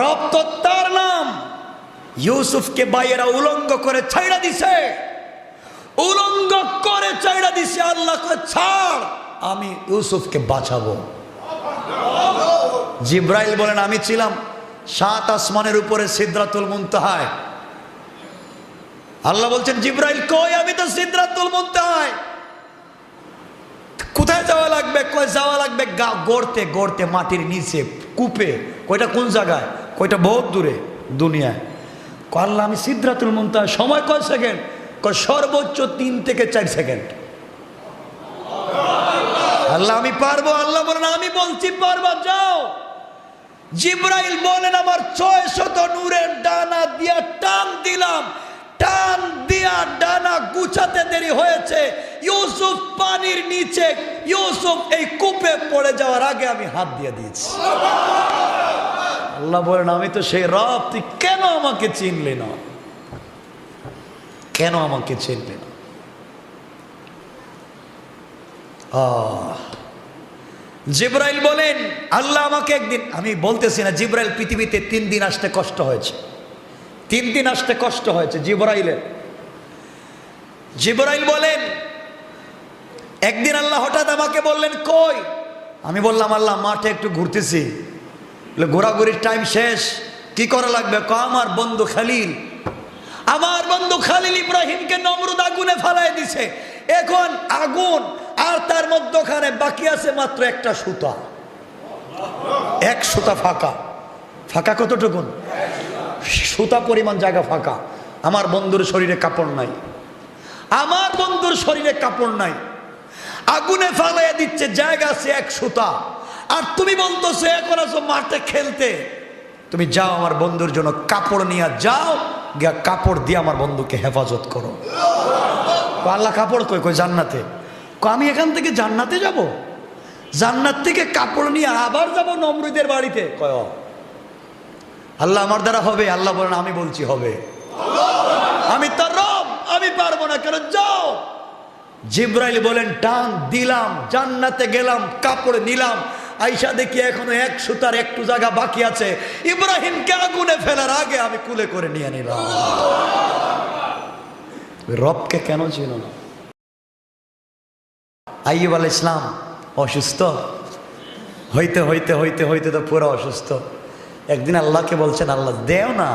রব তো তার নাম। ইউসুফকে ভাইয়েরা উলঙ্গ করে ছাইড়া দিছে, উলঙ্গ করে ছাইড়া দিছে। আল্লাহ কয় ছাড়, আমি ইউসুফকে বাঁচাবো। জিব্রাইল বলেন আমি ছিলাম 7 আসমানের উপরে সিদরাতুল মুনতাহায়। আল্লাহ বলছেন জিব্রাইল কই? আমি তো সিদরাতুল মুনতাহায়। কোথায় যাওয়া লাগবে? কই যাওয়া লাগবে গড়তে গড়তে মাটির নিচে কূপে। কয়টা কোন জায়গায়? কয়টা বহুত দূরে দুনিয়ায়। আল্লাহ আমি সিদরাতুল মুনতাহা। সময় কয় সেকেন্ড? কয় সর্বোচ্চ 3 থেকে 4 সেকেন্ড। আল্লাহ আমি পারবো। আল্লাহ বলেন আমি বলছি পারবা, যাও। জিব্রাইল বলেন আমার 600 নূরের ডানা দিয়া টান দিলাম, টান দিয়া ডানা গুছাতে দেরি হয়েছে। ইউসুফ পানির নিচে, ইউসুফ এই কূপে পড়ে যাওয়ার আগে আমি হাত দিয়ে দিয়েছি। আল্লাহ বলেন আমি তো সেই রব, তুই কেন আমাকে চিনলি না? কেন আমাকে চিনলি না? জিব্রাইল বলেন আল্লাহ আমাকে একদিন, আমি বলতেছি না, জিব্রাইল পৃথিবীতে 3 দিন আসতে কষ্ট হয়েছে। 3 দিন আসতে কষ্ট হয়েছে জিব্রাইলের। জিব্রাইল বলেন একদিন আল্লাহ হঠাৎ আমাকে বললেন কই? আমি বললাম আল্লাহ মাঠে একটু ঘুরতেছি। ঘোরাঘুরির টাইম শেষ, কি করা লাগবে? আমার বন্ধু খালিল, আমার বন্ধু খালিল ইব্রাহিমকে নমরুদ আগুনে ফালাই দিছে। এখন আগুন আর তার মধ্যখানে বাকি আছে মাত্র একটা সুতা, এক সুতা ফাঁকা। ফাঁকা কতটুকুন? সুতা পরিমাণ জায়গা ফাঁকা। আমার বন্ধুর শরীরে কাপড় নাই, আমার বন্ধুর শরীরে কাপড় নাই। আগুনে ফালাইয়া দিচ্ছে, জায়গা আছে এক সুতা। আর তুমি বলতেছো এখন আছো মাঠে খেলতে। তুমি যাও আমার বন্ধুর জন্য কাপড় নিয়ে যাও, গিয়া কাপড় দিয়ে আমার বন্ধুকে হেফাজত করো। আল্লাহ কাপড় কই? কই জান্নাতে। আমি এখান থেকে জান্নাতে যাব? জান্নাত থেকে কাপড় নিয়ে আবার যাব নমরুদের বাড়িতে? কয় আল্লাহ আমার দ্বারা হবে? আল্লাহ বলেন আমি বলছি হবে। আমি তার রব, আমি পারবো না। কেন? যাও। জিব্রাইল বলেন টান দিলাম, জান্নাতে গেলাম, কাপড় নিলাম। আইসা দেখি এখনো এক সুতার একটু জায়গা বাকি আছে। ইব্রাহিমকে আগুনে ফেলার আগে আমি কুলে করে নিয়ে নিলাম। রবকে কেন ছিল না? আইয়ুব আলাইহিস সালাম অসুস্থ হইতে হইতে হইতে হইতে তো পুরো অসুস্থ। একদিন আল্লাহকে বলছেন আল্লাহ দেও না,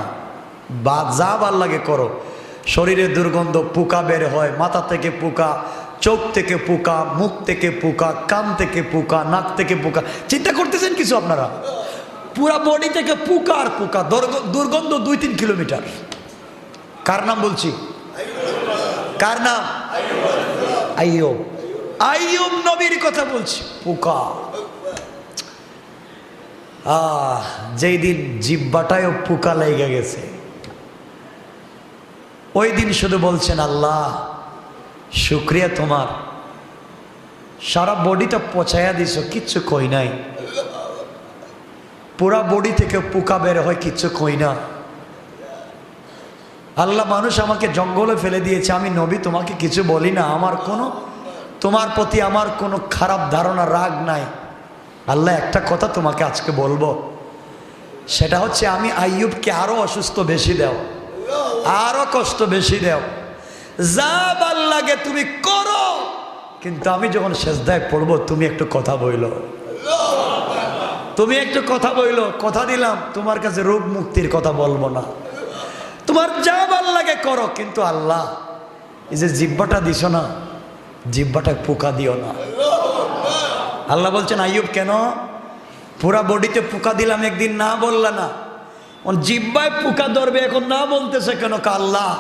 বা যা আল্লাহকে করো। শরীরে দুর্গন্ধ, পোকা বের হয়, মাথা থেকে পোকা, চোখ থেকে পোকা, মুখ থেকে পোকা, কান থেকে পোকা, নাক থেকে পোকা। চিন্তা করতেছেন কিছু আপনারা? পুরা বডি থেকে পোকা আর পোকা, দুর্গন্ধ 2-3 কিলোমিটার। কার নাম বলছি? কার নাম? আইয়ুব। আইয়ুব নবীর কথা বলছি। পোকা। যেই দিন জিহ্বাটায়ও পোকা লেগে গেছে, ওই দিন শুধু বলছেন আল্লাহ শুকরিয়া তোমার, সারা বডিটা পচাইয়া দিছ, কিচ্ছু কই নাই। পুরা বডি থেকে পোকা বের হয়, কিচ্ছু কই না। আল্লাহ মানুষ আমাকে জঙ্গলে ফেলে দিয়েছে, আমি নবী তোমাকে কিছু বলি না, আমার কোনো, তোমার প্রতি আমার কোনো খারাপ ধারণা, রাগ নাই। আল্লাহ একটা কথা তোমাকে আজকে বলবো, সেটা হচ্ছে আমি আইয়ুবকে আরো অসুস্থ বেশি দাও, আরো কষ্ট বেশি দাও, যা ভাল লাগে তুমি করো, কিন্তু আমি যখন সেজদায় পড়বো তুমি একটু কথা বইলো, তুমি একটু কথা বইলো। কথা দিলাম তোমার কাছে রোগ মুক্তির কথা বলবো না, তোমার যা ভাল লাগে করো, কিন্তু আল্লাহ এই যে জিহ্বাটা দিছ না, জিহ্বাটায় পোকা দিও না। আল্লাহ বলছেন আইয়ুব কেন পুরা বডিতে পোকা দিলাম, একদিন না বললা না, জিহ্বায় পোকা ধরবে, এখন না বলতেছে কেন? আল্লাহ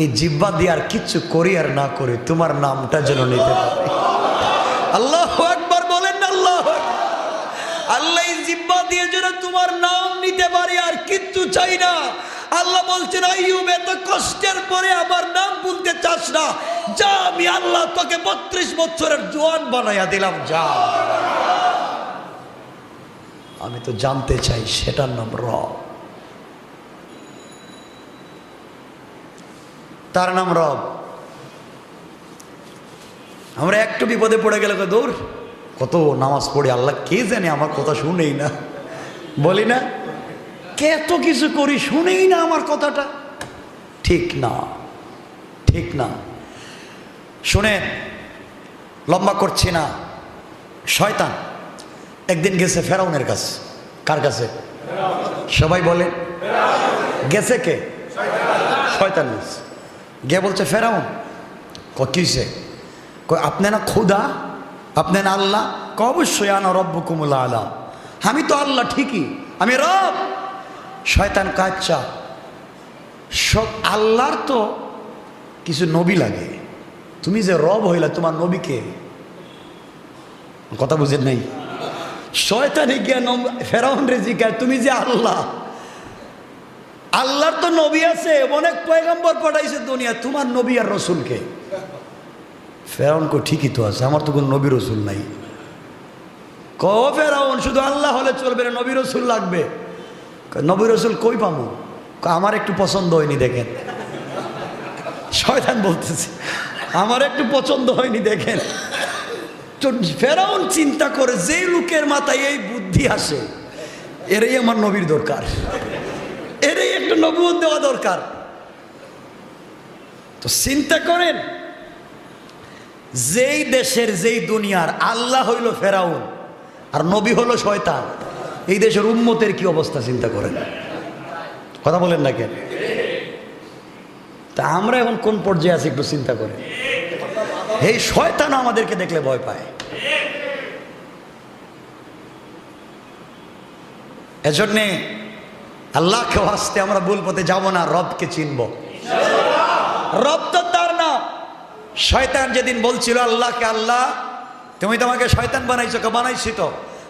এই জিহ্বা দিয়ে আর কিচ্ছু করি আর না করি তোমার নামটা যেন নিতে পারি। আল্লাহু আকবার বলেন না? আল্লাহ আল্লাহ এই জিহ্বা দিয়ে যেন তোমার নাম নিতে পারি, আর কিচ্ছু চাই না। আল্লাহ বলছেন আইয়ুব এত কষ্টের পরে আমার নাম বলতে চাস না, যা আমি আল্লাহ তোকে 32 বছরের জোয়ান বানাইয়া দিলাম, যা। আমি তো জানতে চাই সেটার নাম রব, তার নাম রব। আমরা একটু বিপদে পড়ে গেলে দূর কত নামাজ পড়ে, আল্লাহ কে জানে আমার কথা শুনেই না, বলি না? এত কিছু করি শুনেই না আমার কথাটা। ঠিক না, ঠিক না। শুনেন, লম্বা করছি না। শয়তান একদিন গেছে ফেরাউনের কাছে। কার কাছে? সবাই বলে গেছে কে? শয়তান গেছে। গিয়ে বলছে ফেরাউন, কিসে? আপনি না খুদা, আপনি না আল্লাহ? অবশ্যই, আনা রব্বুকুমুল আলা, আমি তো আল্লাহ ঠিকই, আমি রব। শয়তান কাচ্চা, সব আল্লাহর তো কিছু নবী লাগে, তুমি যে রব হইলা তোমার নবীকে? কথা বুঝেন নাই? শয়তানে গিয়া ফেরাউন রে জিজ্ঞাসা, তুমি যে আল্লাহ, আল্লাহর তো নবী আছে, অনেক পয়গম্বর পাঠাইছে দুনিয়া, তোমার নবী আর রসুলকে? ফেরাউন কো ঠিকই তো আছে, আমার তো কোনো নবী রসুল নাই। ফেরাউন, শুধু আল্লাহ হলে চলবে না, নবী রসুল লাগবে। নবী রসুল কই পাবো? আমার একটু পছন্দ হয়নি দেখেন। শয়তান বলতেছে আমার একটু পছন্দ হয়নি দেখেন। তো ফেরাউন চিন্তা করে, যে লোকের মাথায় এই বুদ্ধি আসে, এরই আমার নবীর দরকার, এরই একটু নবুয়ত দেওয়া দরকার। তো চিন্তা করেন, যেই দেশের, যেই দুনিয়ার আল্লাহ হইল ফেরাউন আর নবী হলো শয়তান, এই দেশের উম্মতের কি অবস্থা চিন্তা করেন। কথা বলেন না কেন? তা আমরা এখন কোন পর্যায়ে আছি একটু চিন্তা করেন। এই শয়তান আমাদেরকে দেখলে ভয় পায়। এজন্যে আল্লাহকে আসতে আমরা ভুল পথে যাব না, রবকে চিনব। রব তো তার নাম। শয়তান যেদিন বলছিল আল্লাহকে, আল্লাহ তুমি তোমাকে শয়তান বানাইছো, বানাইছি তো,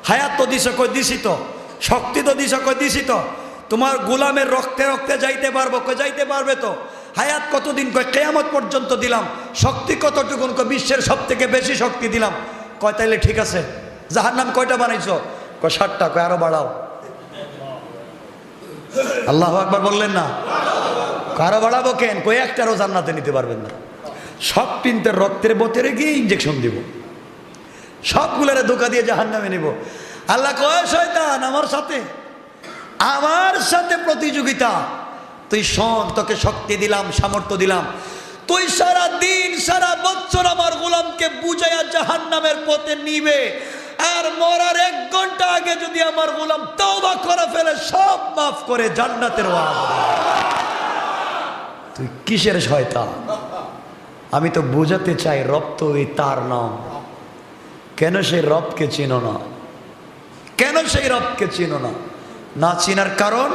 হায়াত তো দিছো, কই দিছি তো, শক্তি তো দিছো, কই দিছি তো, তোমার গোলামের রক্তে রক্তে যাইতে পারবো, কই যাইতে পারবে তো, হায়াত কতদিন, কয় কিয়ামত পর্যন্ত দিলাম, শক্তি কতটুকুন, কয় বিশ্বের সব থেকে বেশি শক্তি দিলাম। কয় তাইলে ঠিক আছে, জাহান্নাম কয়টা বানাইছো? কয় 7টা। কয় আরো বাড়াও। আল্লাহু আকবার বললেন না? আরো বাড়াবো কেন? কয় একটারও জান্নাতে নিতে পারবেন না, সব তিনটার রক্তের বোতলে গিয়ে ইঞ্জেকশন দিব, সবগুলোরে ধোকা দিয়ে জাহান্নামে নিব। আল্লাহ কয় শয়তান আমার সাথে প্রতিযোগিতা, তুই শোন, তোকে শক্তি দিলাম, সামর্থ্য দিলাম, তুই সারা দিন সারা বছর আমার গোলামকে বুঝাইয়া জাহান্নামের পথে নিবে, আর মরার 1 ঘন্টা আগে যদি আমার গোলাম তওবা করে ফেলে, সব মাফ করে জান্নাতের ওয়াদা। তুই কিসের শয়তান? আমি তো বোঝাতে চাই, রব তো এই তার নাম। কেন সেই রবকে চিনো না? কেন সেই রবকে চিনো না? না চিনার কারণ,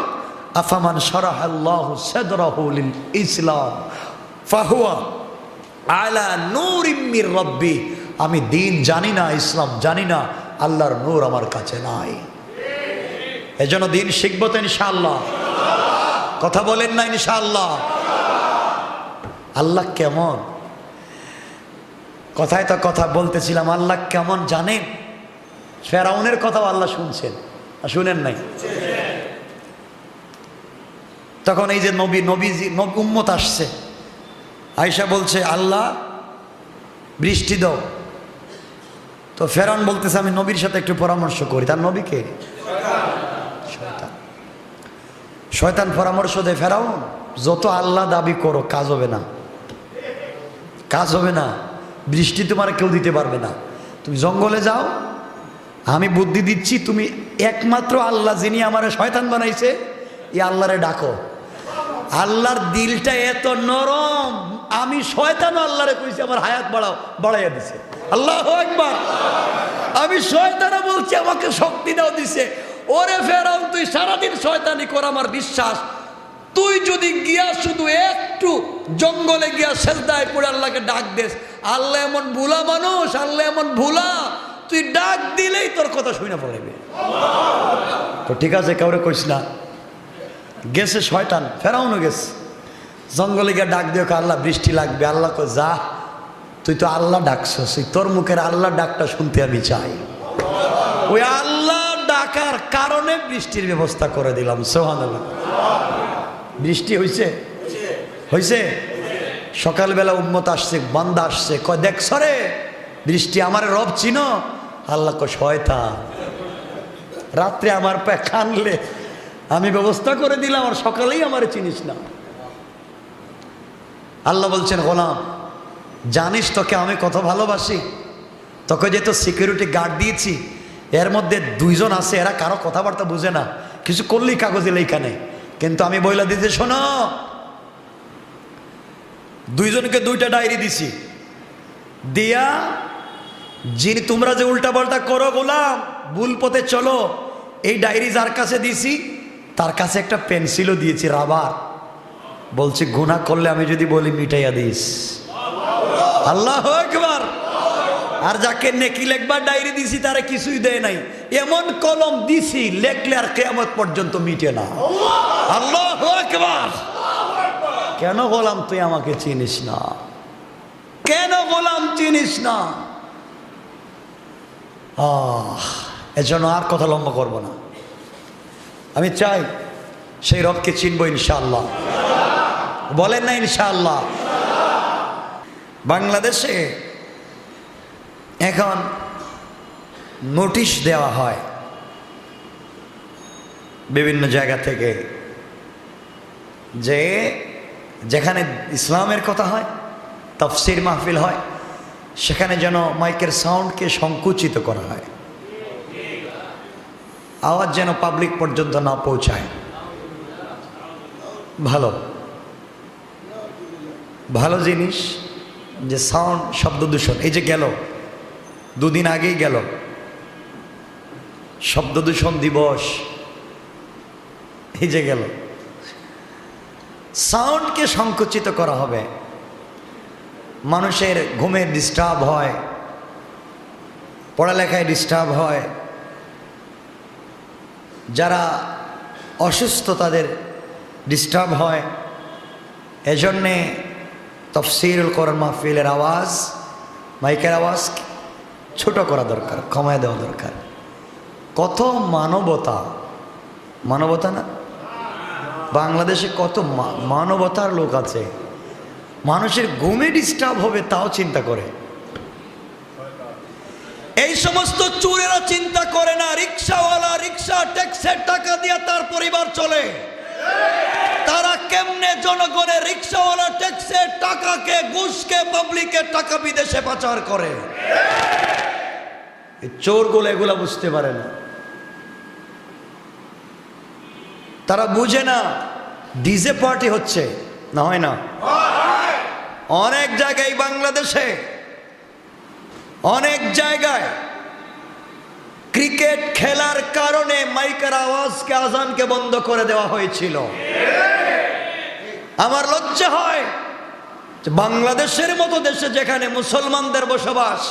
আফামান শারাহাল্লাহু সাদরাহু লিল ইসলাম ফাহুয়া আলা নূরিম মির রাব্বি। আমি দিন জানি না, ইসলাম জানি না, আল্লাহর নূর আমার কাছে নাই। এজন্য দিন শিখবো তো ইনশাআল্লাহ। কথা বলেন না ইনশাআল্লাহ? আল্লাহ কেমন? কথায় তো কথা বলতেছিলাম, আল্লাহ কেমন জানেন? ফেরাউনের কথাও আল্লাহ শুনছেন, শুনেন নাই? তখন এই যে নবীজি উম্মত আসছে, আয়েশা বলছে আল্লাহ বৃষ্টি দাও। তো ফেরাউন বলতেছে আমি নবীর সাথে একটু পরামর্শ করি। তার নবীকে শয়তান পরামর্শ দেয়, ফেরাউন যত আল্লাহ দাবি করো কাজ হবে না, কাজ হবে না, বৃষ্টি তোমার কেউ দিতে পারবে না, তুমি জঙ্গলে যাও, আমি বুদ্ধি দিচ্ছি, তুমি একমাত্র আল্লাহ যিনি আমার শয়তান বানাইছে এই আল্লাহরে ডাকো। আল্লাহর দিলটা এত নরম, আমি শয়তান আল্লাহরে কইছি আমার হায়াত বাড়াও, বাড়াইয়া দিছে। আল্লাহু আকবার। আমি শয়তানে বলছি আমাকে শক্তি দাও, দিছে। ওরে ফেরাউন, তুই সারাদিন শয়তানি কর, আমার বিশ্বাস তুই যদি গিয়া শুধু একটু জঙ্গলে গিয়া সেজদায় পড়ে আল্লাহকে ডাক দেস, আল্লাহ এমন ভুলা মানুষ, আল্লাহ এমন ভুলা, তুই ডাক দিলেই তোর কথা শুনে পড়াইবে। তো ঠিক আছে, কাউরে কইস না। গেছে শয়তান, ফেরাউনও গেছে জঙ্গলে গিয়ে ডাক দিও, আল্লাহ বৃষ্টি লাগবে। আল্লাহ কো যা, তুই তো আল্লাহ ডাকছস, তোর মুখের আল্লাহ ডাকটা শুনতে আমি চাই। ওই আল্লাহ ডাকার কারণে বৃষ্টির ব্যবস্থা করে দিলাম। সুবহানাল্লাহ। বৃষ্টি হইছে, হইছে। সকালবেলা উম্মত আসছে, বান্দা আসছে, কয় দেখছ রে বৃষ্টি, আমার রব চিনো? আল্লাহ কয় শয়তান রাত্রে আমার পায়ে কানলে আমি ব্যবস্থা করে দিলাম, আর সকালেই আমারে চিনিস না। আল্লাহ বলছেন, গোলাম জানিস তোকে আমি কত ভালোবাসি, তোকে যে তো সিকিউরিটি গার্ড দিয়েছি, এর মধ্যে 2 জন আছে, এরা কারো কথাবার্তা বুঝে না, কিছু করলেই কাগজে লেখা নেই, কিন্তু আমি বইলা দিতে, শোনো 2 জনকে 2টা ডায়েরি দিছি, দিয়া যিনি তোমরা যে উল্টা পাল্টা করো গোলাম, ভুল পথে চলো, এই ডায়েরি যার কাছে দিছি তার কাছে একটা পেন্সিলও দিয়েছি, রাবার, বলছি গুনাহ করলে আমি যদি বলি মিটাইয়া দিস। আল্লাহু আকবার। আর যাকে নেকি লেখবার ডায়েরি দিছি তারে কিছুই দেয় নাই, এমন কলম দিছি লেখলে আর কিয়ামত পর্যন্ত মিটে না। আল্লাহু আকবার। কেন গোলাম তুই আমাকে চিনিস না? কেন গোলাম চিনিস না? এজন্য আর কথা লম্বা করব না। আমি চাই সেই রবকে চিনবো ইনশাআল্লাহ। বলেন না ইনশাআল্লাহ। বাংলাদেশে এখন নোটিশ দেওয়া হয় বিভিন্ন জায়গা থেকে, যে যেখানে ইসলামের কথা হয়, তাফসীর মাহফিল হয়, সেখানে যেন মাইকের সাউন্ডকে সংকুচিত করা হয়, আওয়াজ যেন পাবলিক পর্যন্ত না পৌঁছায়। ভালো ভালো জিনিস যে সাউন্ড, শব্দ দূষণ। এই যে গেল 2 দিন আগেই গেল শব্দ দূষণ দিবস, এই যে গেল, সাউন্ডকে সংকুচিত করা হবে। মানুষের ঘুমের ডিস্টার্ব হয়, পড়ালেখায় ডিস্টার্ব হয়, যারা অসুস্থ তাদের ডিস্টার্ব হয়। এজন্যে তাফসীরুল কোরআন মাহফিলের আওয়াজ, মাইকের আওয়াজ ছোট করা দরকার, কমায় দেওয়া দরকার। কত মানবতা, মানবতা না? বাংলাদেশে কত মানবতার লোক আছে, মানুষের ঘুমে ডিস্টার্ব হবে তাও চিন্তা করে। এই সমস্ত চোরেরা চিন্তা করে না, রিক্সাওয়ালা রিক্সা ট্যাক্সের টাকা দিয়ে তার পরিবার চলে, তারা কেমনে জনগণের রিক্সাওয়ালা ট্যাক্সের টাকাকে, ঘুষকে, পাবলিকের টাকা বিদেশে পাচার করে। এই চোরগুলো এগুলা বুঝতে পারে না, তারা বুঝে না ডিজে পার্টি হচ্ছে না, হয় না? অনেক জায়গায় বাংলাদেশে, অনেক জায়গায় ক্রিকেট খেলার কারণে মাইকের আওয়াজকে, আজানকে বন্ধ করে দেওয়া হয়েছিল। আমার লজ্জা হয় বাংলাদেশের মতো দেশে, যেখানে মুসলমানদের বসবাস,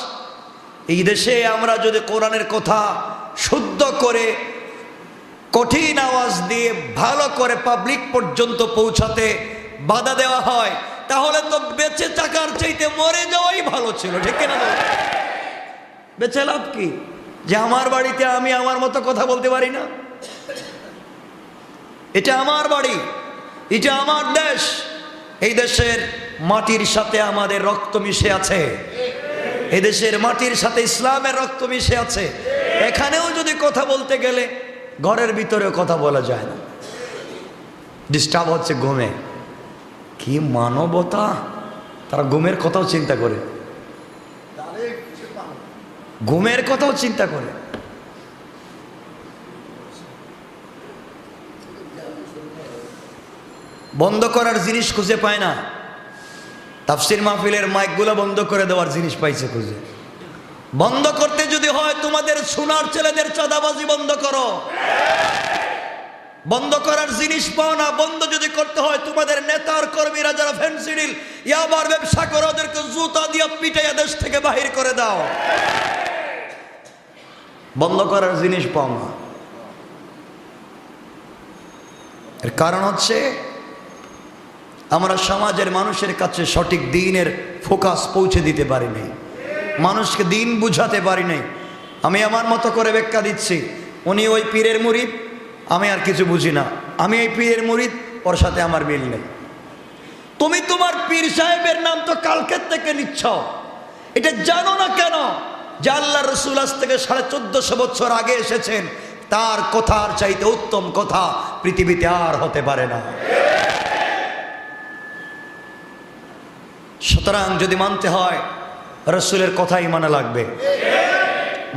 এই দেশে আমরা যদি কোরআনের কথা শুদ্ধ করে, কঠিন আওয়াজ দিয়ে ভালো করে পাবলিক পর্যন্ত পৌঁছাতে বাধা দেওয়া হয়, তাহলে তো বেঁচে থাকার চাইতে মরে যাওয়াই ভালো ছিল, ঠিক না? বেঁচে লাভ কি? যে আমার বাড়িতে আমি আমার মতো কথা বলতে পারি না? এটা আমার বাড়ি, এটা আমার দেশ, এই দেশের মাটির সাথে আমাদের রক্ত মিশে আছে, এই দেশের মাটির সাথে ইসলামের রক্ত মিশে আছে। এখানেও যদি কথা বলতে গেলে ঘরের ভিতরেও কথা বলা যায় না, ডিস্টার্ব হচ্ছে ঘুমে। কি মানবতা! তারা ঘুমের কথাও চিন্তা করে, ঘুমের কথাও চিন্তা করে। বন্ধ করার জিনিস খুঁজে পায় না, তাফসীর মাহফিলের মাইকগুলো বন্ধ করে দেওয়ার জিনিস পাইছে খুঁজে। বন্ধ করতে যদি হয় তোমাদের সোনার ছেলেদের চাঁদাবাজি বন্ধ করো, বন্ধ করার জিনিস পাও না। বন্ধ যদি করতে হয় তোমাদের নেতার কর্মীরা যারা ফেন্সিডিল ইয়াবার ব্যবসা করে, ওদেরকে জুতা দিয়ে পিটাইয়া দেশ থেকে বাহির করে দাও। বন্ধ করার জিনিস পাও না। এর কারণ হচ্ছে আমরা সমাজের মানুষের কাছে সঠিক দ্বীনের ফোকাস পৌঁছে দিতে পারি নাই, মানুষকে দ্বীন বুঝাতে পারি নাই। আমি আমার মতো করে ব্যাখ্যা দিচ্ছি, উনি ওই পীরের মুরিদ, আমি আর কিছু বুঝি না, আমি এই পীরের মুরিদ, ওর সাথে আমার মিল নেই। তুমি তোমার পীর সাহেবের নাম তো কালকের থেকে নিচ্ছ, এটা জানো না কেন যে আল্লাহ রসুল আজ থেকে 1450 বছর আগে এসেছেন, তার কথার চাইতে উত্তম কথা পৃথিবীতে আর হতে পারে না। সুতরাং যদি মানতে হয় রাসূলের কথাই মানা লাগবে,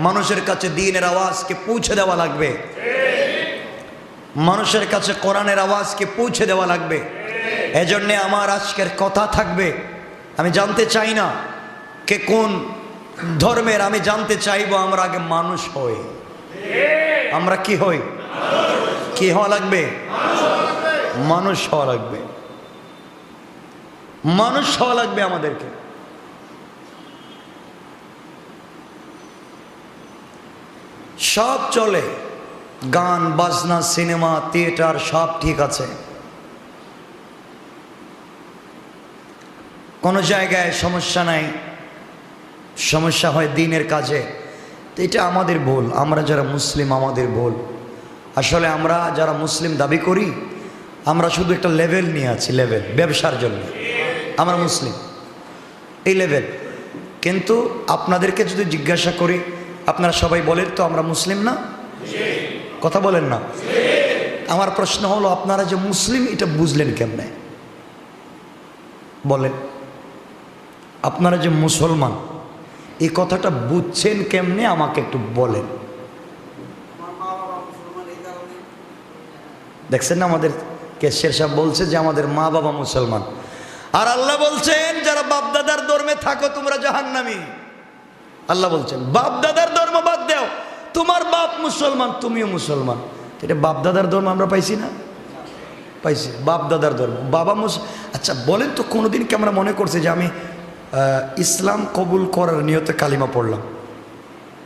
মানুষের কাছে দ্বীনের আওয়াজকে পৌঁছে দেওয়া লাগবে, মানুষের কাছে কোরআনের আওয়াজকে পৌঁছে দেওয়া লাগবে। এজন্য আমার আজকের কথা থাকবে, আমি জানতে চাই না কে কোন ধর্মের, আমি জানতে চাইবো আমরা আগে মানুষ হই। আমরা কি হই? কি হওয়া লাগবে? মানুষ হওয়া লাগবে, মানুষ হওয়া লাগবে আমাদেরকে। সব চলে, গান বাজনা সিনেমা থিয়েটার সব ঠিক আছে, কোনো জায়গায় সমস্যা নাই, সমস্যা হয় দ্বীনের কাজে। তো এটা আমাদের ভুল, আমরা যারা মুসলিম আমাদের ভুল। আসলে আমরা যারা মুসলিম দাবি করি আমরা শুধু একটা লেভেল নিয়ে আছি, লেভেল ব্যবসার জন্য আমরা মুসলিম, এই লেভেল। কিন্তু আপনাদেরকে যদি জিজ্ঞাসা করি আপনারা সবাই বলেন তো আমরা মুসলিম না? কথা বলেন না? আমার প্রশ্ন হলো আপনারা যে মুসলিম এটা বুঝলেন কেমনে? বলেন, আপনারা যে মুসলমান এই কথাটা বুঝছেন কেমনে আমাকে একটু বলেন। দেখছেন না আমাদের কেশিয়ার সাহেব বলছে যে আমাদের মা বাবা মুসলমান, আর আল্লাহ বলছেন যারা বাপদাদার ধর্মে থাকো তোমরা জাহান্নামী। আল্লাহ বলছেন বাপদাদার ধর্ম বাদ দাও, তোমার বাপ মুসলমান তুমিও মুসলমান। এটা বাপদাদার ধর্ম আমরা পাইছি না? পাইছি, বাপদাদার ধর্ম বাবা আচ্ছা বলেন তো কোনোদিন কি আমরা মনে করছি যে আমি ইসলাম কবুল করার নিয়তে কালিমা পড়লাম?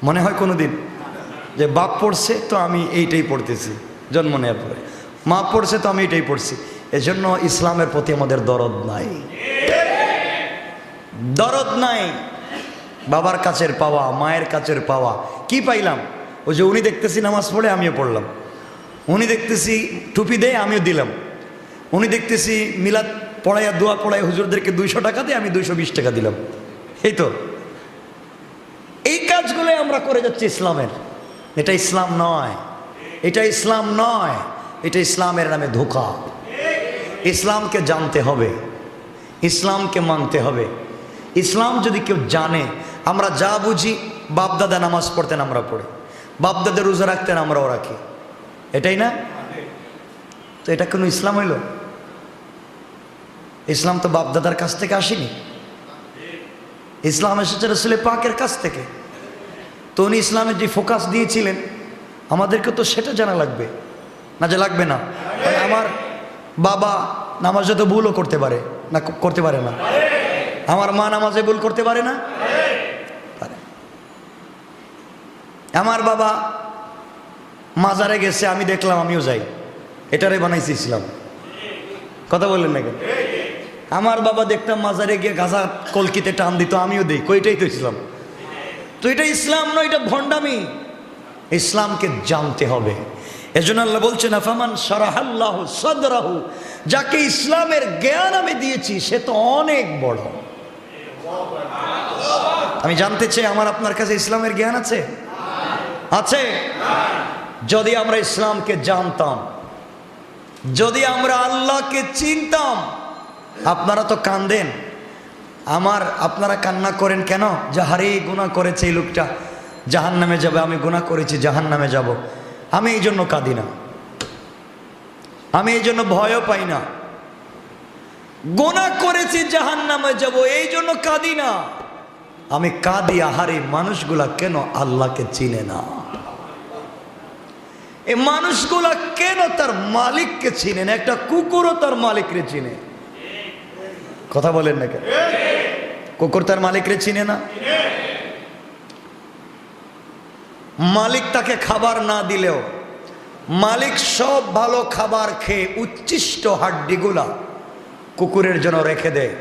মনে হয় কোনোদিন যে বাপ পড়ছে তো আমি এইটাই পড়তেছি, জন্ম নেওয়ার পরে মা পড়ছে তো আমি এটাই পড়ছি। এজন্য ইসলামের প্রতি আমাদের দরদ নাই, দরদ নাই। বাবার কাছের পাওয়া, মায়ের কাছের পাওয়া, কি পাইলাম? ওই যে উনি দেখতেছি নামাজ পড়ে আমিও পড়লাম, উনি দেখতেছি টুপি দেয় আমিও দিলাম, উনি দেখতেছি মিলাদ পড়াইয়া দোয়া পড়াই হুজুরদেরকে 200 টাকা দিয়ে আমি 220 টাকা দিলাম। এই তো এই কাজগুলো আমরা করে যাচ্ছি ইসলামের। এটা ইসলাম নয়, এটা ইসলাম নয়, এটা ইসলামের নামে ধোঁকা। ইসলামকে জানতে হবে, ইসলামকে মানতে হবে। ইসলাম যদি কেউ জানে, আমরা যা বুঝি বাপদাদা নামাজ পড়তেন আমরা পড়ি, বাপদাদা রোজা রাখতেন আমরাও রাখি, এটাই না? তো এটা কোনো ইসলাম হইল? ইসলাম তো বাপদাদার কাছ থেকে আসেনি, ইসলাম এসেছে রাসূল পাকের কাছ থেকে। তো উনি ইসলামের যে ফোকাস দিয়েছিলেন আমাদেরকে তো সেটা জানা লাগবে না, যে লাগবে না? আমার বাবা নামাজে তো ভুলও করতে পারে না, করতে পারে না? আমার মা নামাজে ভুল করতে পারে না? পারে। আমার বাবা মাজারে গেছে আমি দেখলাম আমিও যাই, এটারে বানাইছে ইসলাম। কথা বললেন না কেন? আমার বাবা দেখতাম মাজারে গিয়ে গাছা কলকিতে টান দিত আমিও দিই, কইটাই তো ইসলাম। তো এটা ইসলাম নয়, এটা ভণ্ডামি। ইসলামকে জানতে হবে। এজন্য আল্লাহ বলছেন আফামান শারাহাল্লাহু সাদরাহু, যাকে ইসলামের জ্ঞান আমি দিয়েছি সে তো অনেক বড়। আমি জানতে চাই আমার আপনার কাছে ইসলামের জ্ঞান আছে? আছে? যদি আমরা ইসলামকে জানতাম, যদি আমরা আল্লাহকে চিনতাম। আপনারা তো কান্দেন, আপনারা কান্না করেন কেন? যে হারে গুনাহ করেছে এই লোকটা, জাহান্নামে যাবে, আমি গুনাহ করেছি জাহান্নামে যাব। আমি এই জন্য কাঁদি না, আমি এই জন্য ভয়ও পাই না। গুনাহ করেছি জাহান্নামে যাব এই জন্য কাঁদি না, আমি কাঁদি আহারে মানুষগুলা কেন আল্লাহকে চিনে না, এই মানুষগুলা কেন তার মালিককে চিনে না। একটা কুকুরও তার মালিককে চিনে। কথা বলেন না কেন? কুকুর তার মালিককে চিনে না। মালিক তাকে খাবার না দিলেও মালিক সব ভালো খাবার খেয়ে উচ্ছিষ্ট হাড্ডিগুলা কুকুরের জন্য রেখে দেয়।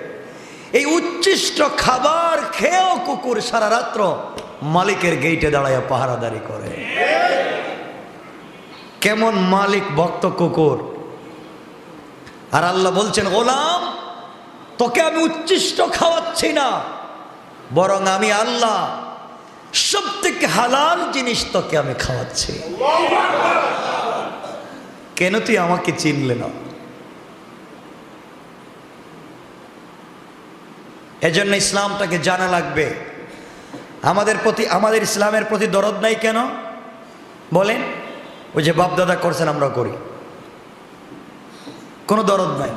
এই উচ্ছিষ্ট খাবার খেয়েও কুকুর সারা রাত্র মালিকের গেইটে দাঁড়ায় পাহারাদারি করে। কেমন মালিক ভক্ত কুকুর। আর আল্লাহ বলছেন গোলাম তোকে আমি উচ্ছিষ্ট খাওয়াচ্ছি না, বরং আমি আল্লাহ সব থেকে হালাল জিনিস তোকে আমি খাওয়াচ্ছি, কেন তুই আমাকে চিনলে না? এজন্য ইসলামটাকে জানা লাগবে। আমাদের ইসলামের প্রতি দরদ নাই কেন বলেন? ওই যে বাপদাদা করছেন আমরা করি, কোনো দরদ নাই।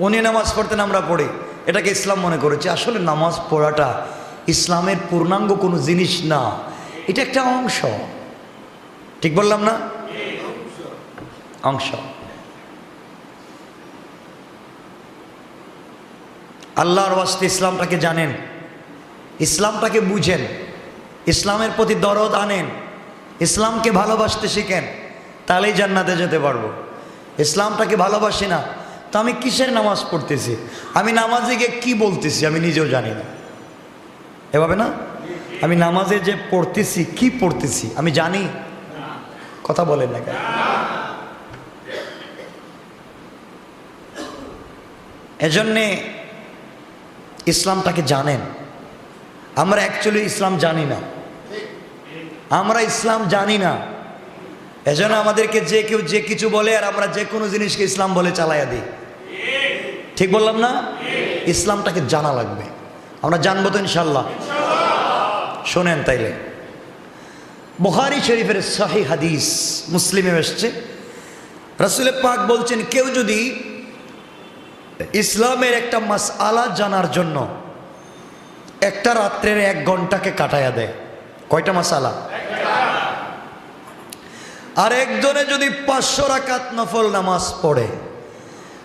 উনি নামাজ পড়তেন আমরা পড়ি, এটাকে ইসলাম মনে করেছি। আসলে নামাজ পড়াটা ইসলামের পূর্ণাঙ্গ কোনো জিনিস না, এটা একটা অংশ। ঠিক বললাম না? অংশ। আল্লাহর ওয়াস্তে ইসলামটাকে জানেন, ইসলামটাকে বুঝেন, ইসলামের প্রতি দরদ আনেন, ইসলামকে ভালোবাসতে শিখেন, তাহলেই জান্নাতে যেতে পারবো। ইসলামটাকে ভালোবাসি না তো আমি কিসের নামাজ পড়তেছি? আমি নামাজে গিয়ে কী বলতেছি আমি নিজেও জানি না। এভাবে না, আমি নামাজে যে পড়তেছি কি পড়তেছি আমি জানি? কথা বলেন না কেন? এজন্যে ইসলামটাকে জানেন। আমরা অ্যাকচুয়ালি ইসলাম জানি না, আমরা ইসলাম জানি না। এজন্য আমাদেরকে যে কেউ যে কিছু বলে আর আমরা যে কোনো জিনিসকে ইসলাম বলে চালাইয়া দিই। ঠিক বললাম না? ইসলামটাকে জানা লাগবে। আমরা জানবো তো ইনশাল্লাহ। শোনেন তাইলে, বুখারী শরীফের সহিহ হাদিস, মুসলিমে এসেছে, রাসূল পাক বলছেন, কেউ যদি ইসলামের একটা মাসআলা জানার জন্য একটা রাত্রের 1 ঘন্টাকে কাটাইয়া দেয়। কয়টা মাসআলা? আর একজনে যদি 500 রাকাত নফল নামাজ পড়ে,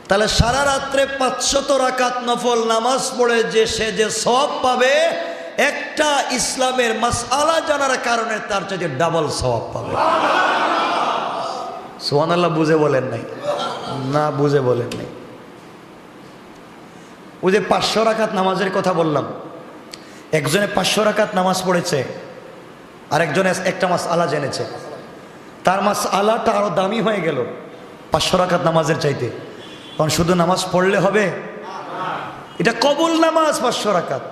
তাহলে সারা রাত্রে 500 রাকাত নফল নামাজ পড়ে সে যে সওয়াব পাবে, একটা ইসলামের মাসআলা জানার কারণে তার চাইতে ডাবল সওয়াব পাবে। সুবহানাল্লাহ। বুঝে বলেন নাই? না বুঝে বলেন নাই। ওই যে 500 রাকাত নামাজের কথা বললাম, একজনে 500 রাকাত নামাজ পড়েছে আর একজনে একটা মাসআলা জেনেছে, তার মাসআলাটা আরো দামি হয়ে গেল 500 রাকাত নামাজের চাইতে। কারণ শুধু নামাজ পড়লে হবে? এটা কবুল নামাজ 500 রাকাত।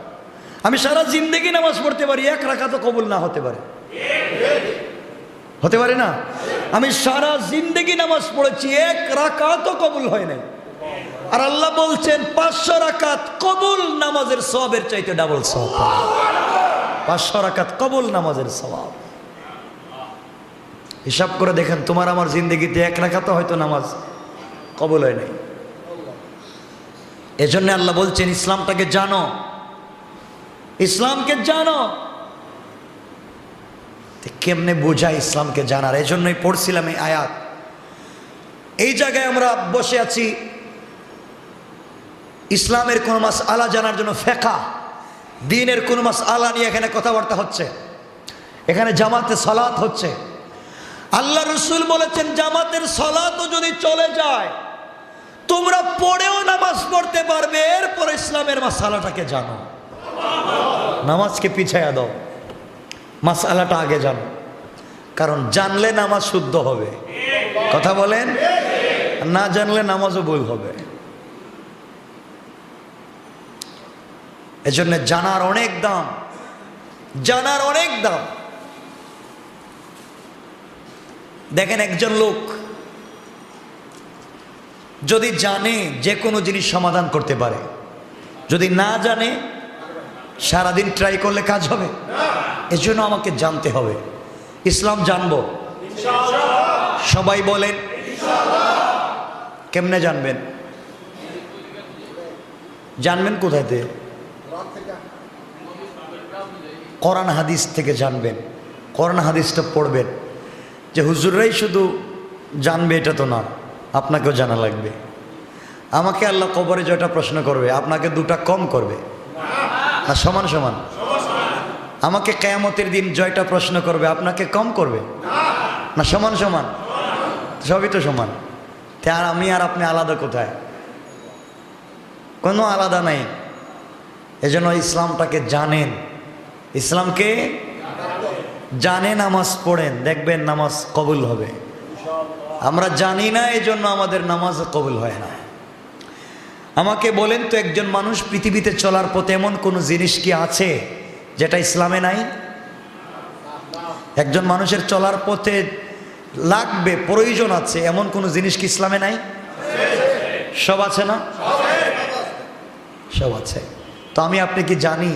আমি সারা জিন্দেগি নামাজ পড়তে পারি, 1 রাকাতও কবুল না হতে পারে। হতে পারে না? আমি সারা জিন্দেগি নামাজ পড়েছি, 1 রাকাতও কবুল হয় নাই। আর আল্লাহ বলছেন 500 রাকাত কবুল নামাজের সওয়াবের চাইতে ডাবল সওয়াব। 500 রাকাত কবুল নামাজের সওয়াব। হিসাব করে দেখেন, তোমার আমার জিন্দেগিতে 1 রাকাতও হয়তো নামাজ কবুল হয় নাই। এজন্য আল্লাহ বলছেন ইসলামটাকে জানো, ইসলামকে জানো। কেমনে বোঝায় ইসলামকে জানার? এজন্যই পড়ছিলাম এই আয়াত। এই জায়গায় আমরা বসে আছি, ইসলামের কোন মাসআলা জানার জন্য ফিকহ, দ্বীনের কোন মাসআলা নিয়ে এখানে কথাবার্তা হচ্ছে, এখানে জামাতে সালাত হচ্ছে। আল্লাহ রাসূল বলেছেন, জামাতের সালাতও যদি চলে যায় তোমরা পড়েও নামাজ পড়তে পারবে, এরপর ইসলামের মাসআলাটাকে জানো। নামাজকে পিছায়া দাও, মাসআলাটা আগে জানো, কারণ জানলে নামাজ শুদ্ধ হবে। কথা বলেন? না জানলে নামাজও ভুল হবে। এজন্য জানার অনেক দাম, জানার অনেক দাম। দেখেন, একজন লোক যদি জানে যে কোনো জিনিস সমাধান করতে পারে, যদি না জানে সারাদিন ট্রাই করলে কাজ হবে? এজন্য আমাকে জানতে হবে। ইসলাম জানবো সবাই বলেন। কেমনে জানবেন? জানবেন কোথায় থেকে? কোরআন হাদিস থেকে জানবেন। কোরআন হাদিসটা পড়বেন। যে হুজুররাই শুধু জানবে এটা তো না, আপনাকেও জানা লাগবে। আমাকে আল্লাহ কবরে যেটা প্রশ্ন করবে, আপনাকে 2টা কম করবে না সমান সমান? আমাকে কিয়ামতের দিন জয়টা প্রশ্ন করবে, আপনাকে কম করবে না সমান সমান? সবই তো সমান। আর আমি আর আপনি আলাদা কোথায়? কোনো আলাদা নাই। এজন্য ইসলামটাকে জানেন, ইসলামকে জানে, নামাজ পড়েন, দেখবেন নামাজ কবুল হবে। আমরা জানি না, এজন্য আমাদের নামাজ কবুল হয় না। আমাকে বলেন তো, একজন মানুষ পৃথিবীতে চলার পথে এমন কোনো জিনিস কি আছে যেটা ইসলামে নাই? একজন মানুষের চলার পথে লাগবে, প্রয়োজন আছে এমন কোনো জিনিস কি ইসলামে নাই? সব আছে না? সব আছে। তো আমি আপনি কি জানি?